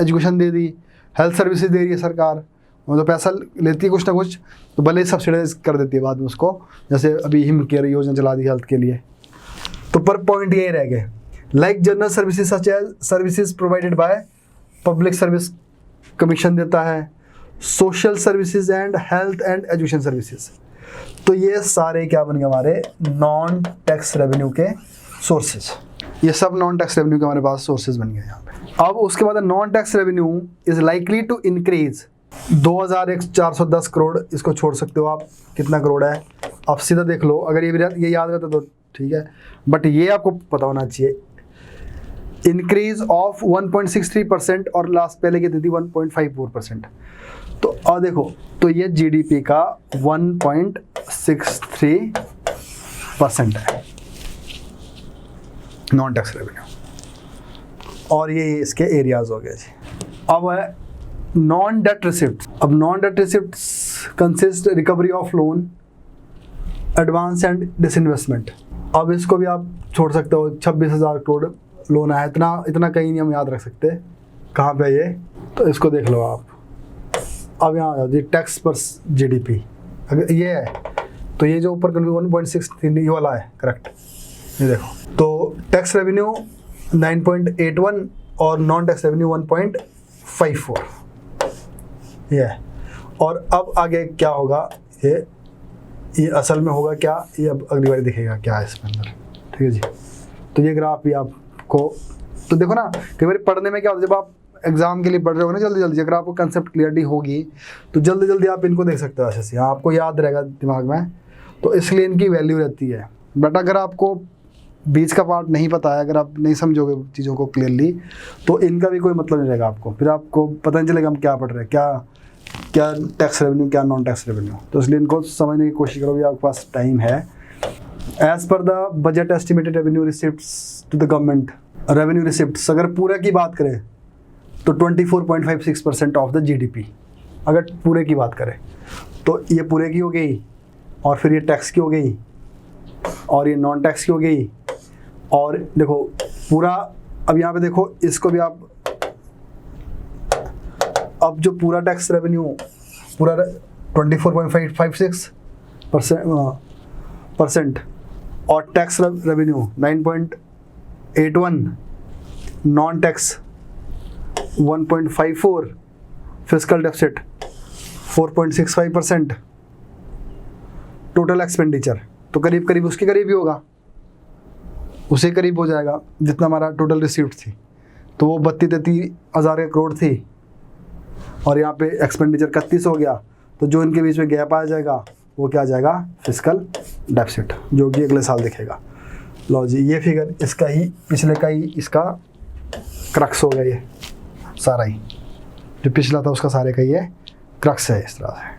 एजुकेशन दे दी, हेल्थ सर्विसेज दे रही है सरकार, वो तो पैसा लेती है कुछ ना कुछ, तो भले ही सब्सिडाइज कर देती है बाद में उसको, जैसे अभी हिम केयर योजना चला दी हेल्थ के लिए। तो पर पॉइंट ये रह गए, like general services such as services provided by public service commission देता है, social services and health and education services. तो ये सारे क्या बन गए हमारे नॉन टैक्स रेवेन्यू के सोर्सेज, ये सब नॉन टैक्स रेवेन्यू के हमारे पास सोर्सेज बन गए यहाँ पे। अब उसके बाद non tax revenue is likely to increase 2410 crore, इसको छोड़ सकते हो आप, कितना करोड़ है आप सीधा देख लो, अगर ये याद रहता तो ठीक है, बट ये आपको पता होना चाहिए, इंक्रीज ऑफ 1.63% और लास्ट पहले की थी 1.54%। तो अब देखो, तो ये जीडीपी का 1.63% है नॉन टैक्स रेवेन्यू, और ये इसके एरियाज हो गए जी। अब है नॉन डेट रिसिप्ट। अब non date receipt consist recovery of loan, advance and disinvestment. अब इसको भी आप छोड़ सकते हो, 26,000 करोड़ लोन है, इतना कहीं नहीं हम याद रख सकते, कहाँ पे ये, तो इसको देख लो आप। अब यहाँ आ जाओ जी, टैक्स पर जीडीपी, अगर ये है तो ये जो ऊपर 1.63 ये वाला है करेक्ट, ये देखो। तो टैक्स रेवेन्यू 9.81 और नॉन टैक्स रेवेन्यू 1.54, ये है। और अब आगे क्या होगा, ये असल में होगा क्या, ये अब अगली बार दिखेगा क्या है इसमें अंदर, ठीक है जी। तो ये ग्राफ भी आपको, तो देखो ना कई बार पढ़ने में क्या होता है, जब आप एग्जाम के लिए पढ़ रहे हो ना जल्दी अगर आपको कंसेप्ट क्लियरिटी होगी तो जल्दी आप इनको देख सकते हो अच्छे से, आपको याद रहेगा दिमाग में, तो इसलिए इनकी वैल्यू रहती है। बट अगर आपको बीच का पार्ट नहीं पता है, अगर आप नहीं समझोगे चीज़ों को क्लियरली, तो इनका भी कोई मतलब नहीं रहेगा आपको, फिर आपको पता नहीं चलेगा हम क्या पढ़ रहे हैं, क्या टैक्स रेवेन्यू, क्या नॉन टैक्स रेवेन्यू। तो इसलिए इनको समझने की कोशिश करो भी, आपके पास टाइम है। As per the budget estimated revenue receipts to the government, revenue receipts अगर पूरे की बात करें तो 24.56% ऑफ द जीडीपी, अगर पूरे की बात करें तो ये पूरे की हो गई, और फिर ये टैक्स की हो गई, और ये नॉन टैक्स की हो गई, और देखो पूरा, अब यहाँ पे देखो इसको भी आप, अब जो पूरा टैक्स रेवेन्यू पूरा 24.56% और tax revenue 9.81, non tax 1.54, fiscal deficit 4.65%, total expenditure तो करीब करीब उसके करीब ही होगा, उसे करीब हो जाएगा जितना हमारा टोटल रिसीप्ट थी, तो वो 32-33 हज़ार करोड़ थी, और यहाँ पे एक्सपेंडिचर 31 हो गया, तो जो इनके बीच में गैप आ जाएगा वो क्या आ जाएगा, फिस्कल डेफिसिट, जो कि अगले साल दिखेगा। लो जी, ये फिगर इसका ही पिछले का ही इसका क्रक्स हो गया, ये सारा ही जो पिछला था उसका सारे का ही है क्रक्स है इस तरह से।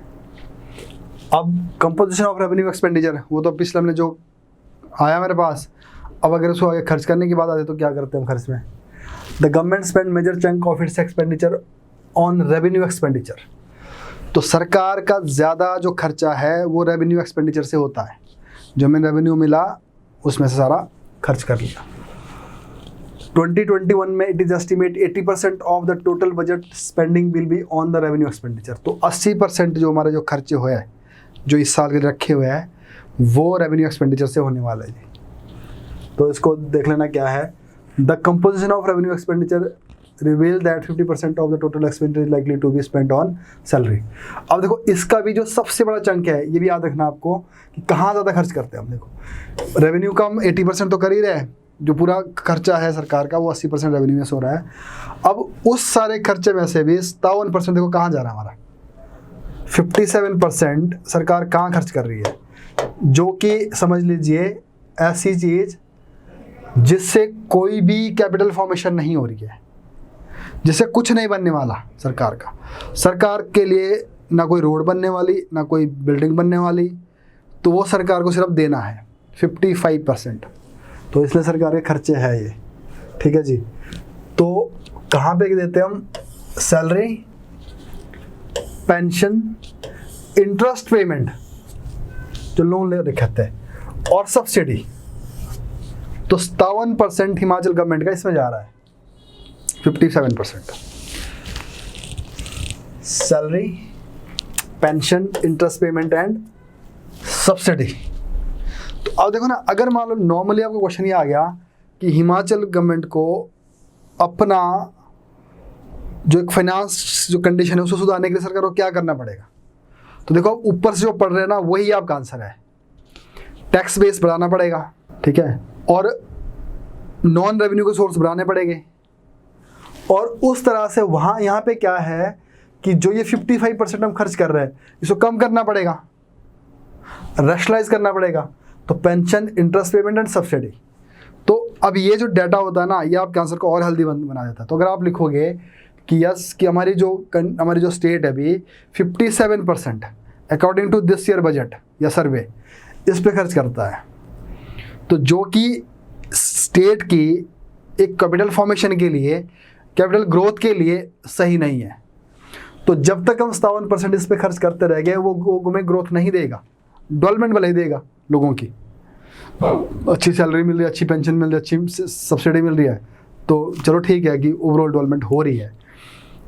अब कंपोजिशन ऑफ रेवेन्यू एक्सपेंडिचर, वो तो पिछले हमने जो आया मेरे पास, अब अगर उसको आगे खर्च करने की बात आती है तो क्या करते हैं हम खर्च में? The government spend major chunk of its expenditure on revenue expenditure. तो सरकार का ज़्यादा जो खर्चा है वो रेवेन्यू एक्सपेंडिचर से होता है, जो हमें रेवेन्यू मिला उसमें से सारा खर्च कर लिया। 2021 में it is estimate 80% of the total budget spending will be on the revenue expenditure. तो 80% जो हमारे जो खर्चे हुए हैं, जो इस साल के रखे हुए हैं, वो रेवेन्यू एक्सपेंडिचर से होने वाला है जी। तो इसको देख लेना क्या है। The composition of revenue expenditure reveal that 50% of the total expenditure is likely to be spent on salary. अब देखो इसका भी जो सबसे बड़ा चंक है, ये भी याद रखना आपको कि कहाँ ज़्यादा खर्च करते हैं हम। देखो रेवेन्यू का हम 80% तो कर ही रहे हैं, जो पूरा खर्चा है सरकार का वो 80% रेवेन्यू में से हो रहा है। अब उस सारे खर्चे में से भी 57% देखो कहाँ जा रहा है हमारा, 57% सरकार कहाँ खर्च कर रही है, जो कि समझ लीजिए ऐसी चीज़ जिससे कोई भी कैपिटल फॉर्मेशन नहीं हो रही है, जिससे कुछ नहीं बनने वाला सरकार का। सरकार के लिए ना कोई रोड बनने वाली, ना कोई बिल्डिंग बनने वाली, तो वो सरकार को सिर्फ देना है 55%। तो इसलिए सरकार के खर्चे है ये, ठीक है जी। तो कहाँ पे देते हैं हम? सैलरी, पेंशन, इंटरेस्ट पेमेंट जो लोन ले रखे हैं, और सब्सिडी। तो 57% हिमाचल गवर्नमेंट का इसमें जा रहा है, 57% salary, pension, interest payment and subsidy. तो अब देखो ना, अगर मान लो नॉर्मली आपको क्वेश्चन ये आ गया कि हिमाचल गवर्नमेंट को अपना जो एक फाइनेंस जो कंडीशन है उसको सुधारने के लिए सरकार को क्या करना पड़ेगा? तो देखो ऊपर से जो पढ़ रहे हैं ना वही आपका आंसर है, टैक्स बेस बढ़ाना पड़ेगा, ठीक है, और नॉन रेवेन्यू के सोर्स बढ़ाने पड़ेंगे। और उस तरह से वहाँ यहाँ पे क्या है कि जो ये 55% हम खर्च कर रहे हैं इसको कम करना पड़ेगा, रैशनलाइज करना पड़ेगा। तो pension, interest payment and subsidy. तो अब ये जो डाटा होता है ना, ये आपके आंसर को और हेल्दी बना देता है। तो अगर आप लिखोगे कि यस कि हमारी जो स्टेट है अभी 57% according to this year budget या सर्वे इस पे खर्च करता है, तो जो कि स्टेट की एक कैपिटल फॉर्मेशन के लिए, कैपिटल ग्रोथ के लिए सही नहीं है। तो जब तक हम 57% इस पे खर्च करते रह गए, वो हमें ग्रोथ नहीं देगा, डेवलपमेंट भले ही देगा। लोगों की अच्छी सैलरी मिल रही है, अच्छी पेंशन मिल रही है, अच्छी सब्सिडी मिल रही है, तो चलो ठीक है कि ओवरऑल डेवलपमेंट हो रही है,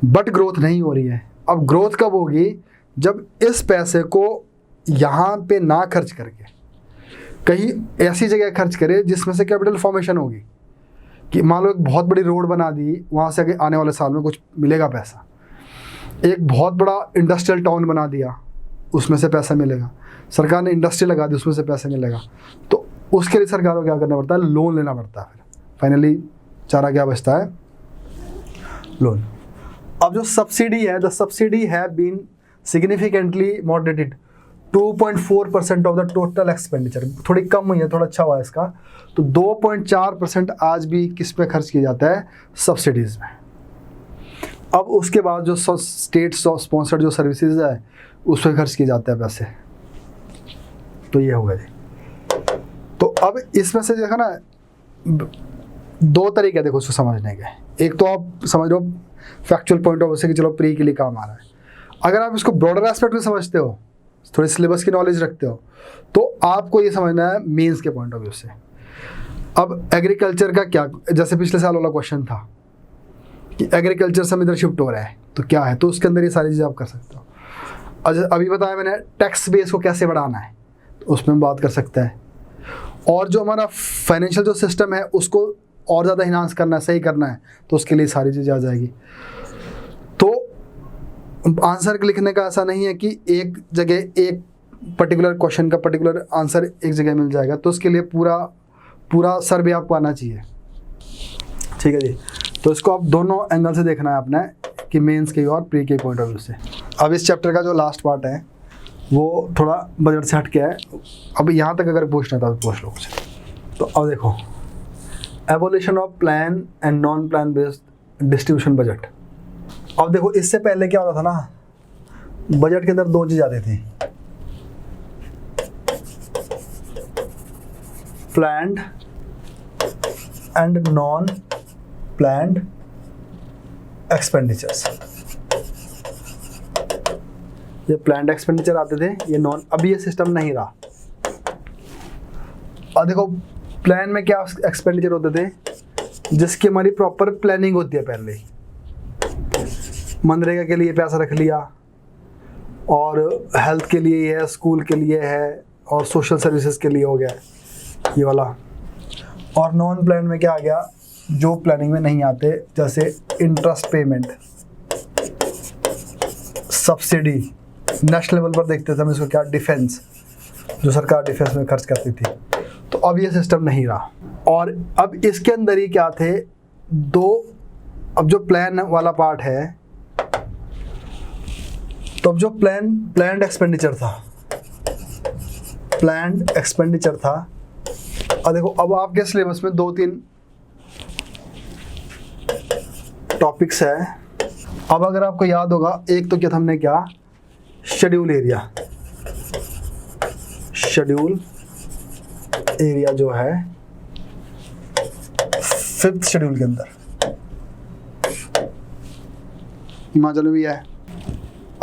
बट ग्रोथ नहीं हो रही है। अब ग्रोथ कब होगी? जब इस पैसे को यहाँ पे ना खर्च करके कहीं ऐसी जगह खर्च करे जिसमें से कैपिटल फॉर्मेशन होगी। कि मान लो एक बहुत बड़ी रोड बना दी, वहाँ से आगे आने वाले साल में कुछ मिलेगा पैसा। एक बहुत बड़ा इंडस्ट्रियल टाउन बना दिया, उसमें से पैसा मिलेगा। सरकार ने इंडस्ट्री लगा दी, उसमें से पैसा मिलेगा। तो उसके लिए सरकार को क्या करना पड़ता है? लोन लेना पड़ता है। फिर फाइनली चारा क्या बचता है? लोन। अब जो सब्सिडी है, द सब्सिडी है been significantly moderated 2.4% of the total expenditure. थोड़ी कम हुई है, थोड़ा अच्छा हुआ है इसका। तो 2.4% आज भी किस पे खर्च किया जाता है? सब्सिडीज़ में। अब उसके बाद जो स्टेट स्पॉन्सर्ड जो सर्विसेज है उस पर खर्च किए जाते हैं पैसे। तो ये होगा जी। तो अब इसमें से देखा ना, दो तरीके देखो उसको समझने के। एक तो आप समझ लो फैक्चुअल पॉइंट ऑफ व्यू से कि चलो प्री के लिए काम आ रहा है। अगर आप इसको ब्रॉडर एस्पेक्ट में समझते हो, थोड़ी सिलेबस की नॉलेज रखते हो, तो आपको ये समझना है मेंस के पॉइंट ऑफ व्यू से। अब एग्रीकल्चर का क्या, जैसे पिछले साल वाला क्वेश्चन था कि एग्रीकल्चर से हम इधर शिफ्ट हो रहा है तो क्या है, तो उसके अंदर ये सारी चीज़ें आप कर सकते हो। अभी बताया मैंने टैक्स बेस को कैसे बढ़ाना है, तो उसमें हम बात कर सकते हैं। और जो हमारा फाइनेंशियल जो सिस्टम है उसको और ज़्यादा इन्हांस करना है, सही करना है, तो उसके लिए सारी चीज़ें आ जाएगी। तो आंसर लिखने का ऐसा नहीं है कि एक जगह एक पर्टिकुलर क्वेश्चन का पर्टिकुलर आंसर एक जगह मिल जाएगा, तो उसके लिए पूरा सर्वे आपको आना चाहिए। ठीक है जी। तो इसको आप दोनों एंगल से देखना है आपने, कि मेंस के और प्री के पॉइंट ऑफ व्यू से। अब इस चैप्टर का जो लास्ट पार्ट है वो थोड़ा बजट से हट के है। अब यहाँ तक अगर पूछना था तो पूछ लो मुझे। तो अब देखो, abolition of plan and non plan based distribution budget. अब देखो इससे पहले क्या होता था ना, बजट के अंदर दो चीज आती थी, planned and non planned expenditures. ये प्लान्ड एक्सपेंडिचर आते थे, ये नॉन। अभी ये सिस्टम नहीं रहा। और देखो प्लान में क्या एक्सपेंडिचर होते थे, जिसकी हमारी प्रॉपर प्लानिंग होती है पहले ही। मनरेगा के लिए पैसा रख लिया, और हेल्थ के लिए है, स्कूल के लिए है, और सोशल सर्विसेज के लिए हो गया ये वाला। और नॉन प्लान में क्या आ गया, जो प्लानिंग में नहीं आते, जैसे interest payment, subsidy, national level पर देखते थे हम इसको क्या, डिफेंस, जो सरकार डिफेंस में खर्च करती थी। तो अब ये सिस्टम नहीं रहा। और अब इसके अंदर ही क्या थे, दो, अब जो प्लान वाला पार्ट है, तो अब जो प्लान्ड एक्सपेंडिचर था, प्लान्ड एक्सपेंडिचर था। और देखो अब आपके सिलेबस में 2-3 टॉपिक्स है। अब अगर आपको याद होगा, एक तो क्या था हमने, क्या शेड्यूल एरिया, शेड्यूल एरिया जो है 5th शेड्यूल के अंदर, हिमाचल में भी है।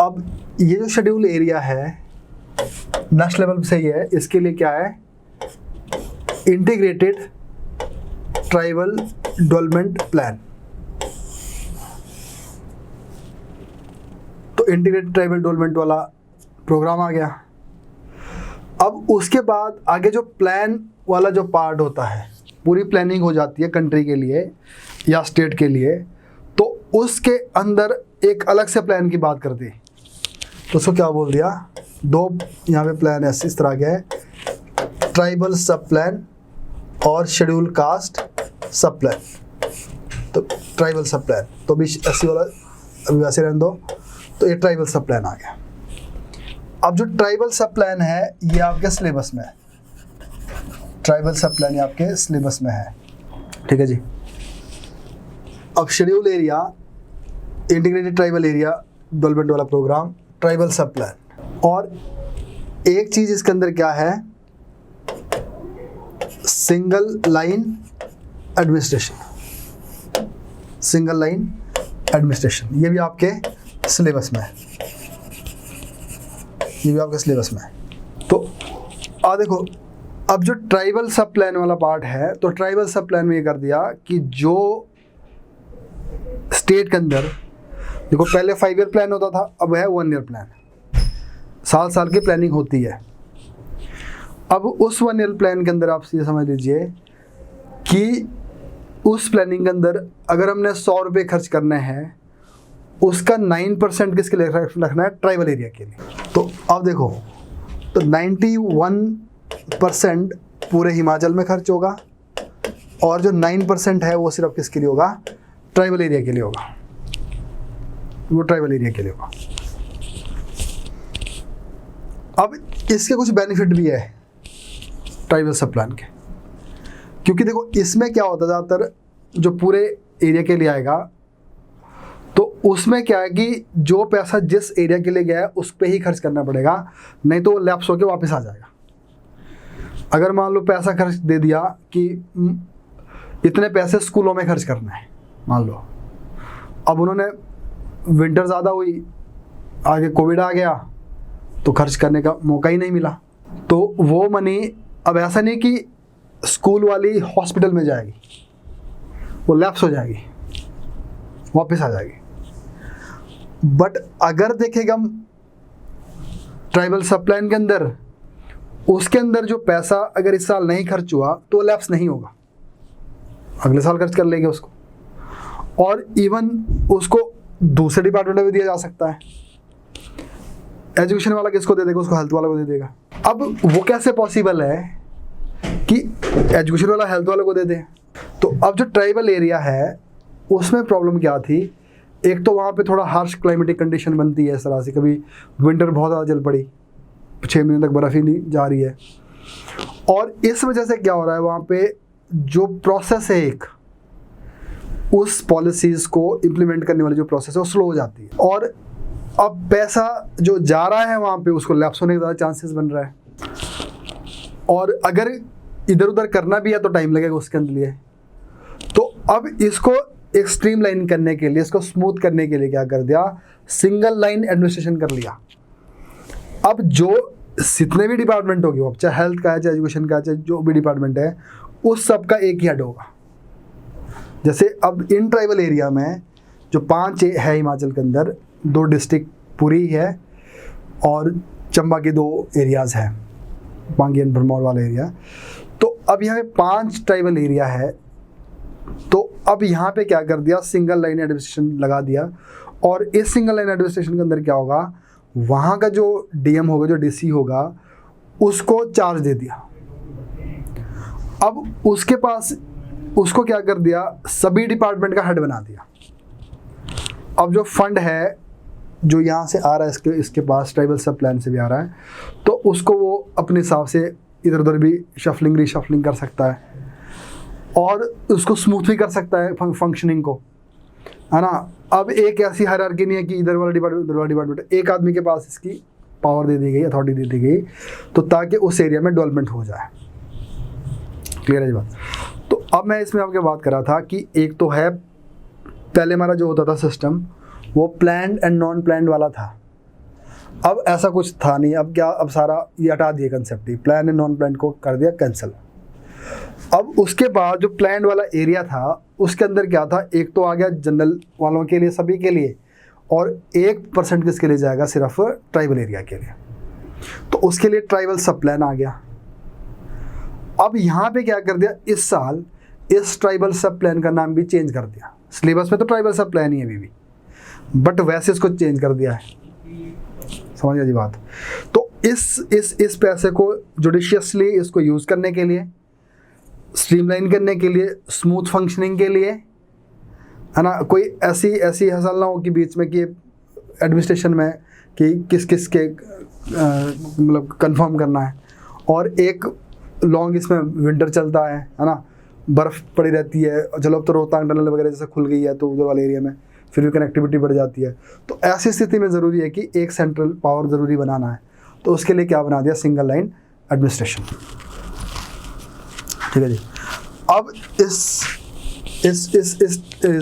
अब ये जो शेड्यूल एरिया है नेशनल लेवल से ही है, इसके लिए क्या है, इंटीग्रेटेड ट्राइबल डेवलपमेंट प्लान। तो इंटीग्रेटेड ट्राइबल डेवलपमेंट वाला प्रोग्राम आ गया। अब उसके बाद आगे जो प्लान वाला जो पार्ट होता है, पूरी प्लानिंग हो जाती है कंट्री के लिए या स्टेट के लिए, तो उसके अंदर एक अलग से प्लान की बात कर दी। तो उसको क्या बोल दिया, दो यहाँ पे प्लान है इस तरह के है, ट्राइबल सब प्लान और शेड्यूल कास्ट सब प्लान। तो ट्राइबल सब प्लान, तो अभी 80 वाला अभी वैसे रहने दो। तो ये ट्राइबल सब प्लान आ गया। अब जो ट्राइबल सब प्लान है ये आपके सिलेबस में है, ट्राइबल सब प्लान ये आपके सिलेबस में है, ठीक है जी। अब schedule area, integrated tribal area development वाला प्रोग्राम, ट्राइबल सब प्लान। और एक चीज इसके अंदर क्या है, single line administration, single line administration, ये भी आपके सिलेबस में है, ये भी आपके सिलेबस में है। तो देखो अब जो ट्राइबल सब प्लान वाला पार्ट है, तो ट्राइबल सब प्लान में ये कर दिया कि जो स्टेट के अंदर, देखो पहले 5 ईयर प्लान होता था, अब है 1 ईयर प्लान, साल की प्लानिंग होती है। अब उस 1 ईयर प्लान के अंदर आप ये समझ लीजिए कि उस प्लानिंग के अंदर अगर हमने 100 रुपये खर्च करने हैं, उसका 9% किसके लिए रखना है, ट्राइबल एरिया के लिए। तो अब देखो, तो 91% पूरे हिमाचल में खर्च होगा, और जो 9% है वो सिर्फ किसके लिए होगा, ट्राइबल एरिया के लिए होगा, वो ट्राइबल एरिया के लिए होगा। अब इसके कुछ बेनिफिट भी है ट्राइबल सब प्लान के, क्योंकि देखो इसमें क्या होता है, ज़्यादातर जो पूरे एरिया के लिए आएगा, तो उसमें क्या है कि जो पैसा जिस एरिया के लिए गया है उस पर ही खर्च करना पड़ेगा, नहीं तो वो लैप्स होकर वापस आ जाएगा। अगर मान लो पैसा खर्च दे दिया कि इतने पैसे स्कूलों में खर्च करना है, मान लो अब उन्होंने, विंटर ज़्यादा हुई, आगे कोविड आ गया, तो खर्च करने का मौका ही नहीं मिला, तो वो मनी अब ऐसा नहीं कि स्कूल वाली हॉस्पिटल में जाएगी, वो लैप्स हो जाएगी, वापस आ जाएगी। बट अगर देखेगा हम ट्राइबल सब प्लान के अंदर, उसके अंदर जो पैसा अगर इस साल नहीं खर्च हुआ तो लैप्स नहीं होगा, अगले साल खर्च कर लेंगे उसको, और इवन उसको दूसरे डिपार्टमेंट में भी दिया जा सकता है। एजुकेशन वाला किसको दे देगा, उसको हेल्थ वाला को दे देगा। अब वो कैसे पॉसिबल है कि एजुकेशन वाला हेल्थ वाला को दे दे। तो अब जो ट्राइबल एरिया है उसमें प्रॉब्लम क्या थी, एक तो वहाँ पे थोड़ा हार्श क्लाइमेटिक कंडीशन बनती है इस तरह से, कभी विंटर बहुत ज़्यादा जल पड़ी, 6 महीने तक बर्फ़ ही नहीं जा रही है, और इस वजह से क्या हो रहा है, वहाँ पे जो प्रोसेस है एक, उस पॉलिसीज़ को इम्प्लीमेंट करने वाली जो प्रोसेस है वो स्लो हो जाती है। और अब पैसा जो जा रहा है वहाँ पे उसको लैप्स होने के ज़्यादा चांसेस बन रहा है, और अगर इधर उधर करना भी है तो टाइम लगेगा उसके अंदर लिए। तो अब इसको एक स्ट्रीम लाइन करने के लिए, इसको स्मूथ करने के लिए क्या कर दिया, सिंगल लाइन एडमिनिस्ट्रेशन कर लिया। अब जो जितने भी डिपार्टमेंट होगी, वो चाहे हेल्थ का है, चाहे एजुकेशन का है, चाहे जो भी डिपार्टमेंट है, उस सब का एक ही हेड होगा। जैसे अब इन ट्राइबल एरिया में जो 5 है हिमाचल के अंदर, 2 डिस्ट्रिक्ट पूरी है और चंबा के 2 एरियाज़ हैं, पांगी एंड भरमौर वाला एरिया। तो अब यहाँ पे 5 ट्राइबल एरिया है, तो अब यहाँ पे क्या कर दिया, सिंगल लाइन एडमिनिस्ट्रेशन लगा दिया। और इस सिंगल लाइन एडमिनिस्ट्रेशन के अंदर क्या होगा, वहाँ का जो डीएम होगा, जो डीसी होगा, उसको चार्ज दे दिया। अब उसके पास उसको क्या कर दिया, सभी डिपार्टमेंट का हेड बना दिया। अब जो फंड है जो यहाँ से आ रहा है, इसके पास ट्राइबल सब प्लान से भी आ रहा है, तो उसको वो अपने हिसाब से इधर उधर भी शफलिंग रिशफलिंग कर सकता है और उसको स्मूथ भी कर सकता है फंक्शनिंग को, है ना। अब एक ऐसी हायरार्की नहीं है कि इधर वाला डिपार्टमेंट उधर वाला डिपार्टमेंट, एक आदमी के पास इसकी पावर दे दी गई, अथॉरिटी दे दी गई, तो ताकि उस एरिया में डेवलपमेंट हो जाए। क्लियर है ये बात। तो अब मैं इसमें आपके बात कर रहा था कि एक तो है, पहले हमारा जो होता था सिस्टम वो प्लान्ड एंड नॉन प्लान्ड वाला था। अब ऐसा कुछ था नहीं, अब क्या, अब सारा ये हटा दिया concept he, plan and non planned को कर दिया कैंसिल। अब उसके बाद जो प्लान्ड वाला एरिया था उसके अंदर क्या था, एक तो आ गया जनरल वालों के लिए, सभी के लिए, और 1% किसके लिए जाएगा, सिर्फ ट्राइबल एरिया के लिए। तो उसके लिए ट्राइबल सब प्लान आ गया। अब यहाँ पे क्या कर दिया, इस साल इस ट्राइबल सब प्लान का नाम भी चेंज कर दिया। सिलेबस में तो ट्राइबल सब प्लान ही है अभी भी, बट वैसे इसको चेंज कर दिया है। समझ गए बात। तो इस पैसे को जुडिशियसली इसको यूज़ करने के लिए, स्ट्रीमलाइन करने के लिए, स्मूथ फंक्शनिंग के लिए, है ना। कोई ऐसी हसल ना हो कि बीच में कि एडमिनिस्ट्रेशन में कि किस किस के मतलब कंफर्म करना है, और एक लॉन्ग इसमें विंटर चलता है ना, बर्फ़ पड़ी रहती है। चलो अब तो रोहतांग टनल वगैरह जैसे खुल गई है तो उधर वाले एरिया में फिर भी कनेक्टिविटी बढ़ जाती है। तो ऐसी स्थिति में ज़रूरी है कि एक सेंट्रल पावर ज़रूरी बनाना है, तो उसके लिए क्या बना दिया, सिंगल लाइन एडमिनिस्ट्रेशन। ठीक है जी। अब इस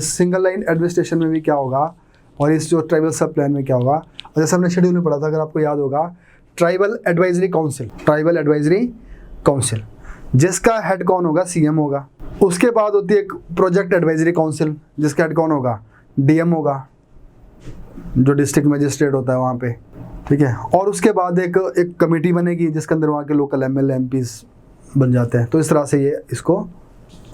सिंगल लाइन एडमिनिस्ट्रेशन में भी क्या होगा, और इस जो ट्राइबल सब प्लान में क्या होगा, और जैसे हमने शेड्यूल में पढ़ा था, अगर आपको याद होगा, ट्राइबल एडवाइजरी काउंसिल, जिसका हेड कौन होगा, सीएम होगा। उसके बाद होती है एक प्रोजेक्ट एडवाइजरी काउंसिल, जिसका हेड कौन होगा, डीएम होगा, जो डिस्ट्रिक्ट मजिस्ट्रेट होता है वहाँ पे। ठीक है। और उसके बाद एक कमेटी बनेगी जिसके अंदर वहाँ के लोकल एमएलए एमपीज बन जाते हैं। तो इस तरह से ये इसको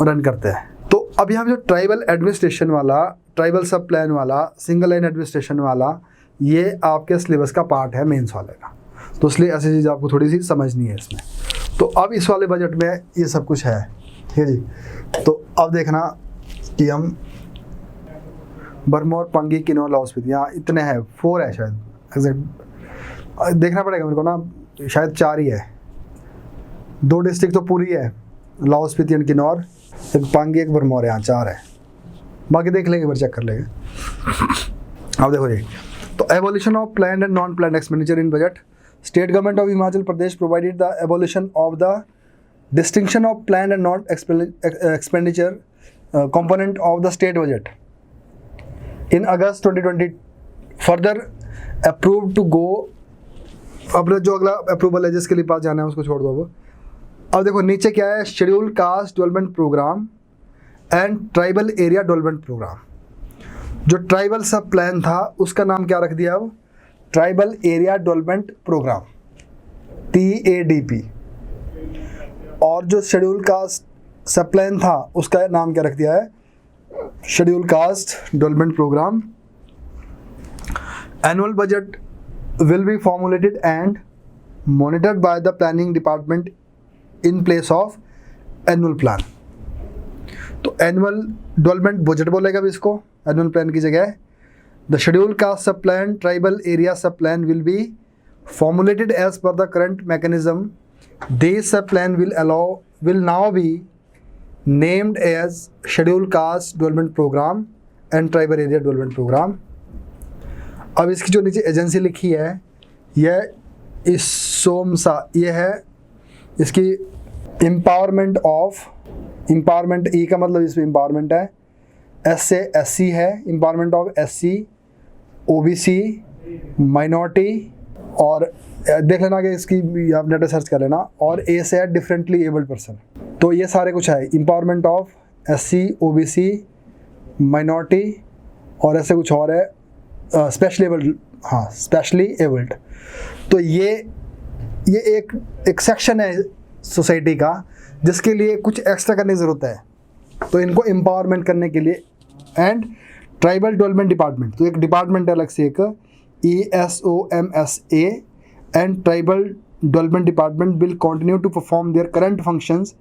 रन करते हैं। तो अब यहाँ जो ट्राइबल एडमिनिस्ट्रेशन वाला, ट्राइबल सब प्लान वाला, सिंगल लाइन एडमिनिस्ट्रेशन वाला, ये आपके सिलेबस का पार्ट है मेंस वाले का। तो इसलिए ऐसी चीज़ आपको थोड़ी सी समझनी है इसमें। तो अब इस वाले बजट में ये सब कुछ है। ठीक है जी। तो अब देखना कि हम भरमौर, पांगी, किन्नौर, लाहौल स्पीति, यहाँ इतने हैं, 4 है शायद, एग्जैक्ट देखना पड़ेगा मेरे को ना, शायद 4 ही है। 2 डिस्ट्रिक्ट तो पूरी है, लाहौल स्पीति एंड किन्नौर, एक पांगी, एक भरमौर, यहाँ 4 है। बाकी देख लेंगे, फिर चेक कर लेंगे। अब देखो जी, तो abolition of planned and non planned expenditure in budget. State government of Himachal Pradesh provided the abolition of the distinction of planned and not expenditure component of the state budget in August 2020, further approved to go। अब जो अगला approval है जिसके लिए पास जाना है उसको छोड़ दो। अब देखो नीचे क्या है, schedule caste development programme and tribal area development programme. जो ट्राइबल सब प्लान था उसका नाम क्या रख दिया, अब tribal area development programme, TADP। और जो शेड्यूल कास्ट सब प्लान था उसका नाम क्या रख दिया है, schedule caste development programme. Annual budget will be formulated and monitored by the planning department in place of annual plan. तो एनुअल डेवलपमेंट बजट बोलेगा अब इसको, एनुअल प्लान की जगह। The schedule caste sub plan, tribal area sub plan will be formulated as per the current mechanism. These sub-plan will now be named as Scheduled Caste Development Program and Tribal Area Development Program. अब इसकी जो नीचे agency लिखी है यह ISOMSA, ये है इसकी एम्पावरमेंट ई का मतलब इसमें एम्पावरमेंट है, S से SC है, empowerment of SC OBC minority, और देख लेना कि इसकी आप नेट सर्च कर लेना, और A से है डिफरेंटली एबल्ड पर्सन। तो ये सारे कुछ है, empowerment of SC OBC minority, और ऐसे कुछ और है स्पेशली एबल्ड, हाँ स्पेशली एबल्ड। तो ये एक सेक्शन है सोसाइटी का जिसके लिए कुछ एक्स्ट्रा करने की ज़रूरत है, तो इनको एम्पावरमेंट करने के लिए। एंड ट्राइबल डेवलपमेंट डिपार्टमेंट, तो एक डिपार्टमेंट है अलग से, एक ESOMSA, and tribal development department will continue to perform their current functions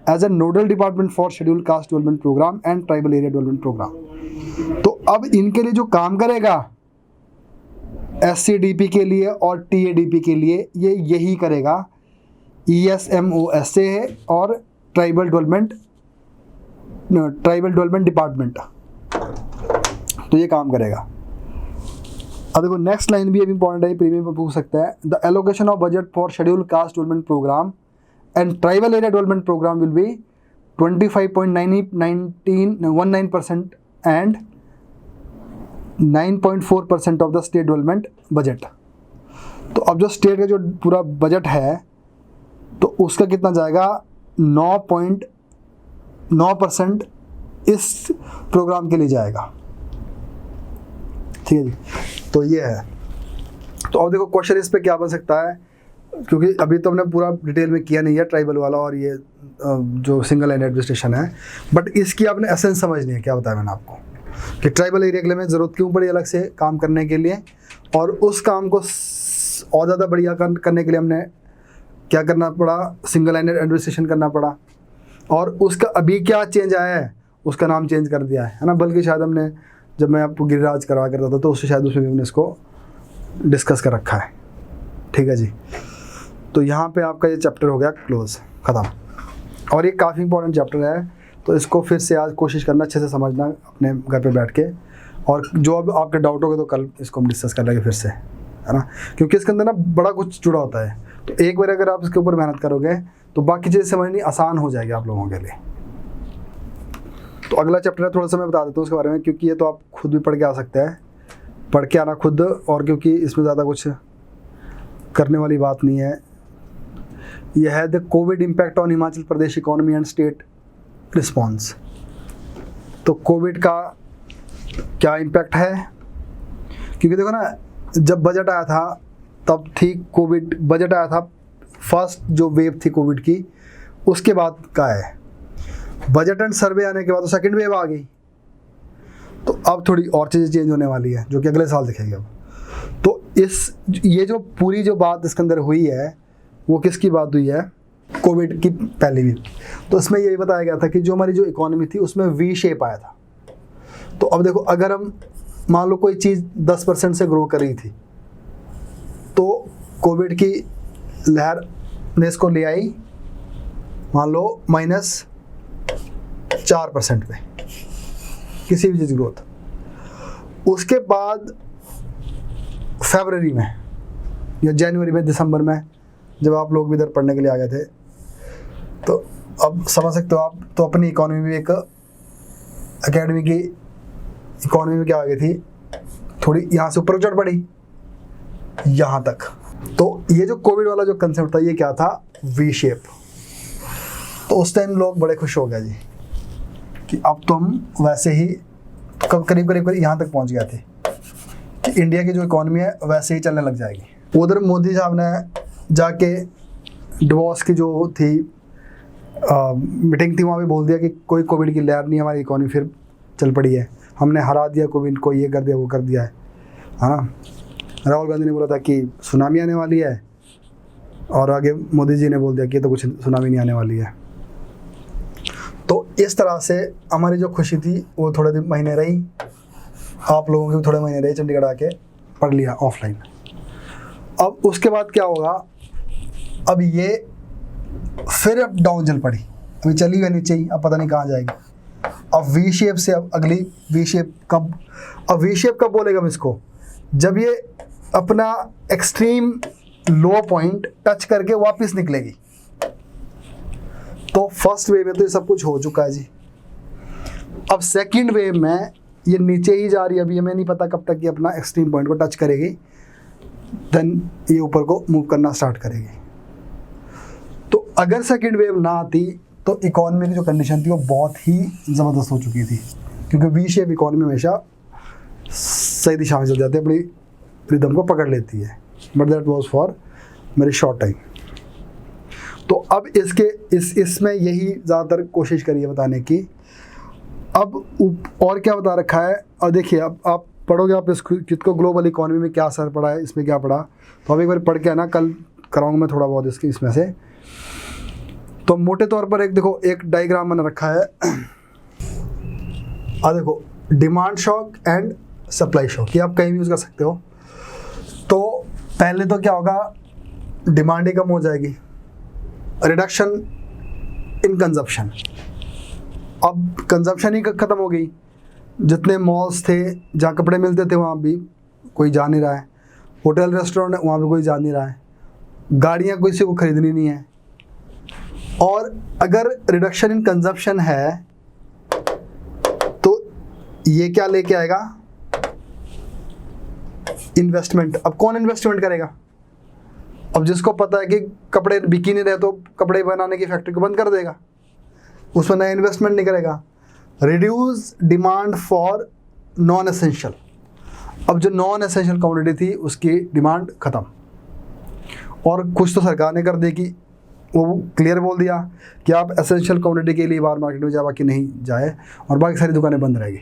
as a nodal department for scheduled caste development programme and tribal area development programme. तो अब इनके लिए जो काम करेगा SCDP के लिए और TADP के लिए, ये यही करेगा, ESMOSA है और ट्राइबल डेवलपमेंट डिपार्टमेंट, तो ये काम करेगा। अब देखो नेक्स्ट लाइन भी अभी इंपॉर्टेंट है, प्रीमियम में पूछ सकता है, the allocation of budget for scheduled caste development programme and tribal area development programme will be 25.19% and 9.4% of the state development budget. तो अब जो स्टेट का जो पूरा बजट है तो उसका कितना जाएगा, 9.9% इस प्रोग्राम के लिए जाएगा। ठीक है जी, तो ये है। तो अब देखो क्वेश्चन इस पे क्या बन सकता है, क्योंकि अभी तो हमने पूरा डिटेल में किया नहीं है ट्राइबल वाला और ये जो सिंगल लाइन एडमिनिस्ट्रेशन है, बट इसकी आपने एसेंस समझनी है। क्या बताया मैंने आपको कि ट्राइबल एरिया के लिए में ज़रूरत क्यों पड़ी अलग से काम करने के लिए, और उस काम को और ज़्यादा बढ़िया करने के लिए हमने क्या करना पड़ा, सिंगल लाइन एडमिनिस्ट्रेशन करना पड़ा। और उसका अभी क्या चेंज आया है, उसका नाम चेंज कर दिया है ना, बल्कि शायद हमने जब मैं आपको गिरिराज करवा करता था तो उससे शायद उसमें भी हमने इसको डिस्कस कर रखा है। ठीक है जी, तो यहाँ पे आपका ये चैप्टर हो गया क्लोज, ख़त्म। और ये काफ़ी इंपॉर्टेंट चैप्टर है, तो इसको फिर से आज कोशिश करना अच्छे से समझना अपने घर पे बैठ के, और जो अब आपके डाउट होगा तो कल इसको हम डिस्कस कर लेंगे फिर से, है ना, क्योंकि इसके अंदर ना बड़ा कुछ जुड़ा होता है। तो एक बार अगर आप इसके ऊपर मेहनत करोगे तो बाकी चीज़ें समझनी आसान हो जाएगी आप लोगों के लिए। तो अगला चैप्टर है, थोड़ा सा मैं बता देता हूँ उसके बारे में, क्योंकि ये तो आप खुद भी पढ़ के आ सकते हैं, पढ़ के आना खुद, और क्योंकि इसमें ज़्यादा कुछ करने वाली बात नहीं है। यह है the Covid impact on Himachal Pradesh economy and state response. तो कोविड का क्या इम्पैक्ट है, क्योंकि देखो ना, जब बजट आया था तब थी कोविड, बजट आया था फर्स्ट जो वेव थी कोविड की, उसके बाद का है बजट एंड सर्वे आने के बाद तो सेकंड वेव आ गई। तो अब थोड़ी और चीज़ें चेंज होने वाली है जो कि अगले साल दिखेगी अब। तो ये जो पूरी जो बात इसके अंदर हुई है वो किसकी बात हुई है, कोविड की पहले भी। तो इसमें यही बताया गया था कि जो हमारी जो इकोनॉमी थी उसमें वी शेप आया था। तो अब देखो, अगर हम मान लो कोई चीज़ 10% से ग्रो कर रही थी, तो कोविड की लहर ने इसको ले आई मान लो -4% पे किसी भी चीज़ ग्रोथ। उसके बाद फरवरी में या जनवरी में, दिसंबर में, जब आप लोग भी इधर पढ़ने के लिए आ गए थे, तो अब समझ सकते हो आप, तो अपनी इकोनॉमी में एक एकेडमी की इकोनॉमी में क्या आ गई थी, थोड़ी यहाँ से ऊपर चढ़ पड़ी यहाँ तक। तो ये जो कोविड वाला जो कंसेप्ट था ये क्या था, वी शेप। तो उस टाइम लोग बड़े खुश हो गए जी कि अब तो हम वैसे ही करीब करीब यहाँ तक पहुँच गए थे कि इंडिया की जो इकोनॉमी है वैसे ही चलने लग जाएगी। उधर मोदी साहब ने जाके डिवोर्स की जो थी मीटिंग थी, वहाँ भी बोल दिया कि कोई कोविड की लहर नहीं, हमारी इकोनॉमी फिर चल पड़ी है, हमने हरा दिया कोविड को, ये कर दिया वो कर दिया है ना। राहुल गांधी ने बोला था कि सुनामी आने वाली है, और आगे मोदी जी ने बोल दिया कि तो कुछ सुनामी नहीं आने वाली है। तो इस तरह से हमारी जो खुशी थी वो थोड़े दिन महीने रही, आप लोगों के भी थोड़े महीने रही, चंडीगढ़ आके पढ़ लिया ऑफलाइन। अब उसके बाद क्या होगा, अब ये फिर अब डाउन चल पड़ी, अभी चली हुई नीचे ही, अब पता नहीं कहाँ जाएगी। अब वी शेप से अब अगली वी शेप कब, अब वी शेप कब बोलेगा हम इसको, जब ये अपना एक्सट्रीम लो पॉइंट टच करके वापस निकलेगी। तो फर्स्ट वेव में तो ये सब कुछ हो चुका है जी। अब सेकंड वेव में ये नीचे ही जा रही है, अभी हमें नहीं पता कब तक ये अपना एक्सट्रीम पॉइंट को टच करेगी, देन ये ऊपर को मूव करना स्टार्ट करेगी। तो अगर सेकंड वेव ना आती तो इकोनॉमी की जो कंडीशन थी वो बहुत ही ज़बरदस्त हो चुकी थी, क्योंकि वी शेप इकोनॉमी हमेशा सही दिशा में चल जाती है, अपनी रिदम को पकड़ लेती है। But that was for very short time. तो अब इसमें यही ज़्यादातर कोशिश करी है बताने की। अब और क्या बता रखा है, और देखिए अब आप पढ़ोगे, आप इसको ग्लोबल इकोनॉमी में क्या असर पड़ा है, इसमें क्या पड़ा, तो अब एक बार पढ़ के आना, कल कराऊंगा मैं थोड़ा बहुत इसमें से। तो मोटे तौर पर एक डायग्राम बना रखा है। देखो, demand shock and supply shock, ये आप कहीं भी यूज़ कर सकते हो। तो पहले तो क्या होगा, डिमांड ही कम हो जाएगी, रिडक्शन इन कंजप्शन। अब कंजप्शन ही ख़त्म हो गई, जितने मॉल्स थे जहाँ कपड़े मिलते थे वहाँ भी कोई जा नहीं रहा है, होटल रेस्टोरेंट है वहाँ भी कोई जा नहीं रहा है, गाड़ियाँ किसी को खरीदनी नहीं है। और अगर रिडक्शन इन कंजप्शन है तो ये क्या लेके आएगा, इन्वेस्टमेंट। अब कौन इन्वेस्टमेंट करेगा, अब जिसको पता है कि कपड़े बिकी नहीं रहे तो कपड़े बनाने की फैक्ट्री को बंद कर देगा, उसमें नया इन्वेस्टमेंट नहीं करेगा। Reduce demand for non essential, अब जो नॉन एसेंशियल कमोडिटी थी उसकी डिमांड ख़त्म। और कुछ तो सरकार ने कर दी कि वो क्लियर बोल दिया कि आप एसेंशियल कमोडिटी के लिए बाहर मार्केट में जाए, बाकी नहीं जाए, और बाकी सारी दुकानें बंद रहेगी।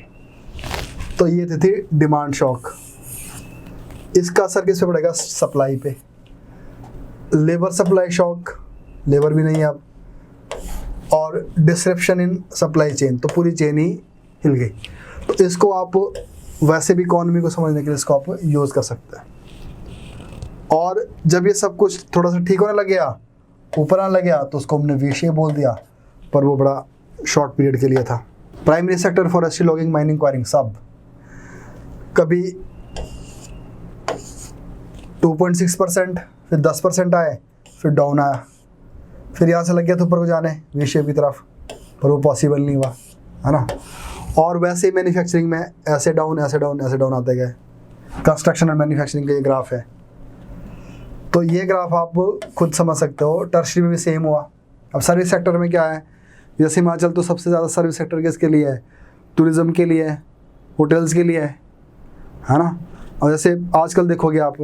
तो ये थी डिमांड शॉक। इसका असर किस पे पड़ेगा, सप्लाई पे। लेबर सप्लाई शॉक, लेबर भी नहीं है अब, और डिसरप्शन इन सप्लाई चेन, तो पूरी चेन ही हिल गई। तो इसको आप वैसे भी इकोनॉमी को समझने के लिए इसको आप यूज़ कर सकते हैं। और जब ये सब कुछ थोड़ा सा ठीक होने लग गया, ऊपर आने लग गया, तो उसको हमने वी शेप बोल दिया, पर वो बड़ा शॉर्ट पीरियड के लिए था। Primary sector, forestry, logging, mining, enquiring, सब कभी 2.6%, फिर 10% आए, फिर डाउन आया, फिर यहाँ से लग गया तो ऊपर को जाने वी शेप की तरफ, पर वो पॉसिबल नहीं हुआ, है ना। और वैसे ही मैन्युफैक्चरिंग में ऐसे डाउन ऐसे डाउन ऐसे डाउन आते गए। कंस्ट्रक्शन और मैन्युफैक्चरिंग का ये ग्राफ है, तो ये ग्राफ आप खुद समझ सकते हो। टर्शरी में भी सेम हुआ। अब सर्विस सेक्टर में क्या है, जैसे हिमाचल तो सबसे ज़्यादा सर्विस सेक्टर किसके लिए है, टूरिज़्म के लिए है, होटल्स के लिए है ना। और जैसे आजकल देखोगे आप,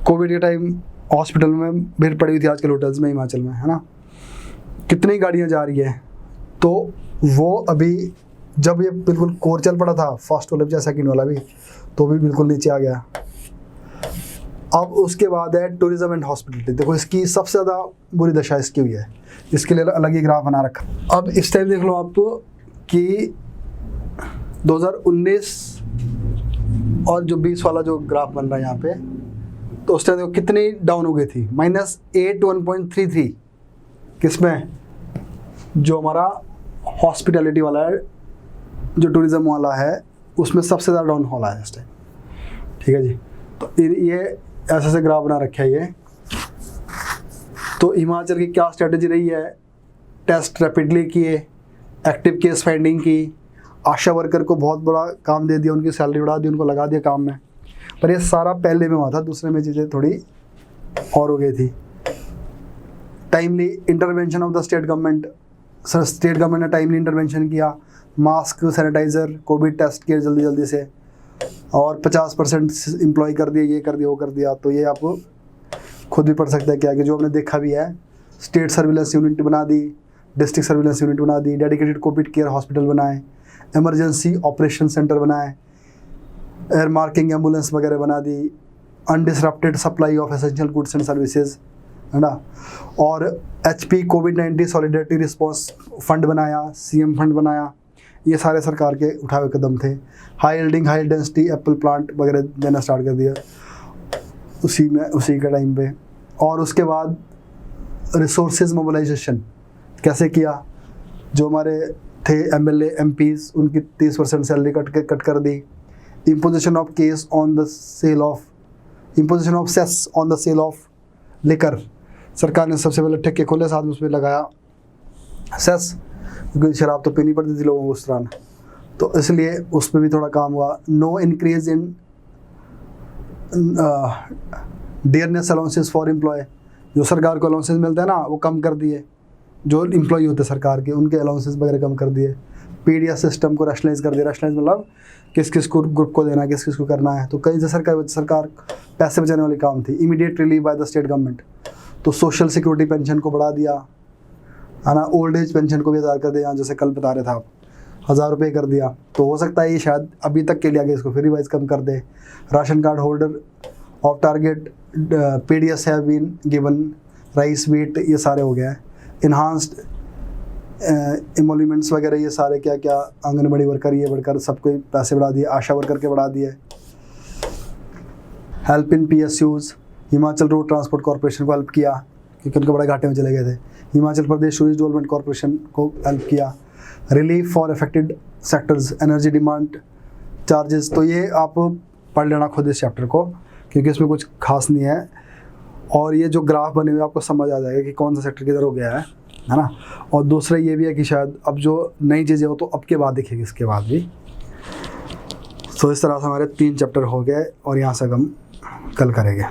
कोविड के टाइम हॉस्पिटल में भीड़ पड़ी हुई थी आजकल होटल्स में, हिमाचल में, है ना, कितनी गाड़ियाँ जा रही है। तो वो अभी जब ये बिल्कुल कोर चल पड़ा था, फर्स्ट वाला भी सेकंड वाला भी, तो भी बिल्कुल नीचे आ गया। अब उसके बाद है टूरिज्म एंड हॉस्पिटलिटी। देखो इसकी सबसे ज़्यादा बुरी दशा इसकी हुई है, इसके लिए अलग ही ग्राफ बना रखा। अब इस टाइम देख लो आप कि 2019 और जो 20 वाला जो ग्राफ बन रहा है यहाँ पे, तो उस टाइम देखो कितनी डाउन हो गई थी, -8 1.33। किसमें, जो हमारा हॉस्पिटलिटी वाला है, जो टूरिज्म वाला है, उसमें सबसे ज़्यादा डाउन हो रहा है इस टाइम। ठीक है जी। तो ये ऐसे ग्राफ बना रखे है ये। तो हिमाचल की क्या स्ट्रेटजी रही है, टेस्ट रैपिडली किए, एक्टिव केस फाइंडिंग की, आशा वर्कर को बहुत बड़ा काम दे दिया, उनकी सैलरी बढ़ा दी, उनको लगा दिया काम में। पर ये सारा पहले में हुआ था, दूसरे में चीज़ें थोड़ी और हो गई थी। Timely intervention of the state government, sir state government ने टाइमली इंटरवेंशन किया, मास्क, सैनिटाइज़र, कोविड टेस्ट किए जल्दी जल्दी से, और 50% एम्प्लॉय कर दिए, ये कर दिया, वो कर दिया। तो ये आप खुद भी पढ़ सकते हैं क्या कि जो हमने देखा भी है, स्टेट सर्विलेंस यूनिट बना दी, डिस्ट्रिक्ट सर्विलेंस यूनिट बना दी, डेडिकेटेड कोविड केयर हॉस्पिटल बनाए, इमरजेंसी ऑपरेशन सेंटर बनाए, एयर मार्किंग एम्बुलेंस वगैरह बना दी, undisrupted supply of essential goods and services, है ना। और HP कोविड-19 सॉलिडेरिटी रिस्पॉन्स फंड बनाया, CM फंड बनाया। ये सारे सरकार के उठाए हुए कदम थे। High yielding, high density apple plant वगैरह देना स्टार्ट कर दिया उसी के टाइम पे। और उसके बाद रिसोर्सेज मोबिलाइजेशन कैसे किया, जो हमारे थे MLA MPs, उनकी 30% सैलरी कट कर दी। imposition of case on the sale of imposition of cess on the sale of liquor, सरकार ने सबसे पहले ठेके खोले, साथ में उसमें लगाया सेस, क्योंकि शराब तो पीनी पड़ती थी लोगों को उस दौरान, तो इसलिए उसमें भी थोड़ा काम हुआ। No increase in dearness allowances for employ, जो सरकार को अलाउंसेस मिलते हैं ना वो कम कर दिए, जो एम्प्लॉय होते हैं सरकार के उनके अलाउंसेस वगैरह कम कर दिए। पीडीएस सिस्टम को रैशनलाइज कर दिया, रैशनलाइज मतलब किस किस को ग्रुप को देना है, किस किस को करना है, तो कई से सरकार पैसे बचाने वाली काम थी। Immediate relieve by the state government, तो सोशल सिक्योरिटी पेंशन को बढ़ा दिया है ना, ओल्ड एज पेंशन को भी 1000 कर दिया, जैसे कल बता रहे थे आप 1000 रुपये कर दिया, तो हो सकता है ये शायद अभी तक के लिए आगे इसको फिर रिवाइज कम कर दे। Ration card holder of target PDS have been given rice wheat, ये सारे हो गया है। इन्हांस्ड एमोल्यूमेंट्स वगैरह, ये सारे क्या क्या, आंगनबाड़ी वर्कर ये बढ़कर सबको पैसे बढ़ा दिए, आशा वर्कर के बढ़ा दिए। Help in PSUs, Himachal road transport corporation को हेल्प किया क्योंकि उनके बड़े घाटे में चले गए थे। Himachal Pradesh tourist development corporation को हेल्प किया। Relief for affected sectors, energy demand charges, तो ये आप पढ़ लेना खुद इस चैप्टर को, क्योंकि इसमें कुछ खास नहीं है। और ये जो ग्राफ बने हुए आपको समझ आ जाएगा कि कौन सा सेक्टर किधर हो गया है ना। और दूसरा ये भी है कि शायद अब जो नई चीज़ें हो तो अब के बाद दिखेगी, इसके बाद भी। तो इस तरह से हमारे 3 चैप्टर हो गए और यहाँ से हम कल करेंगे।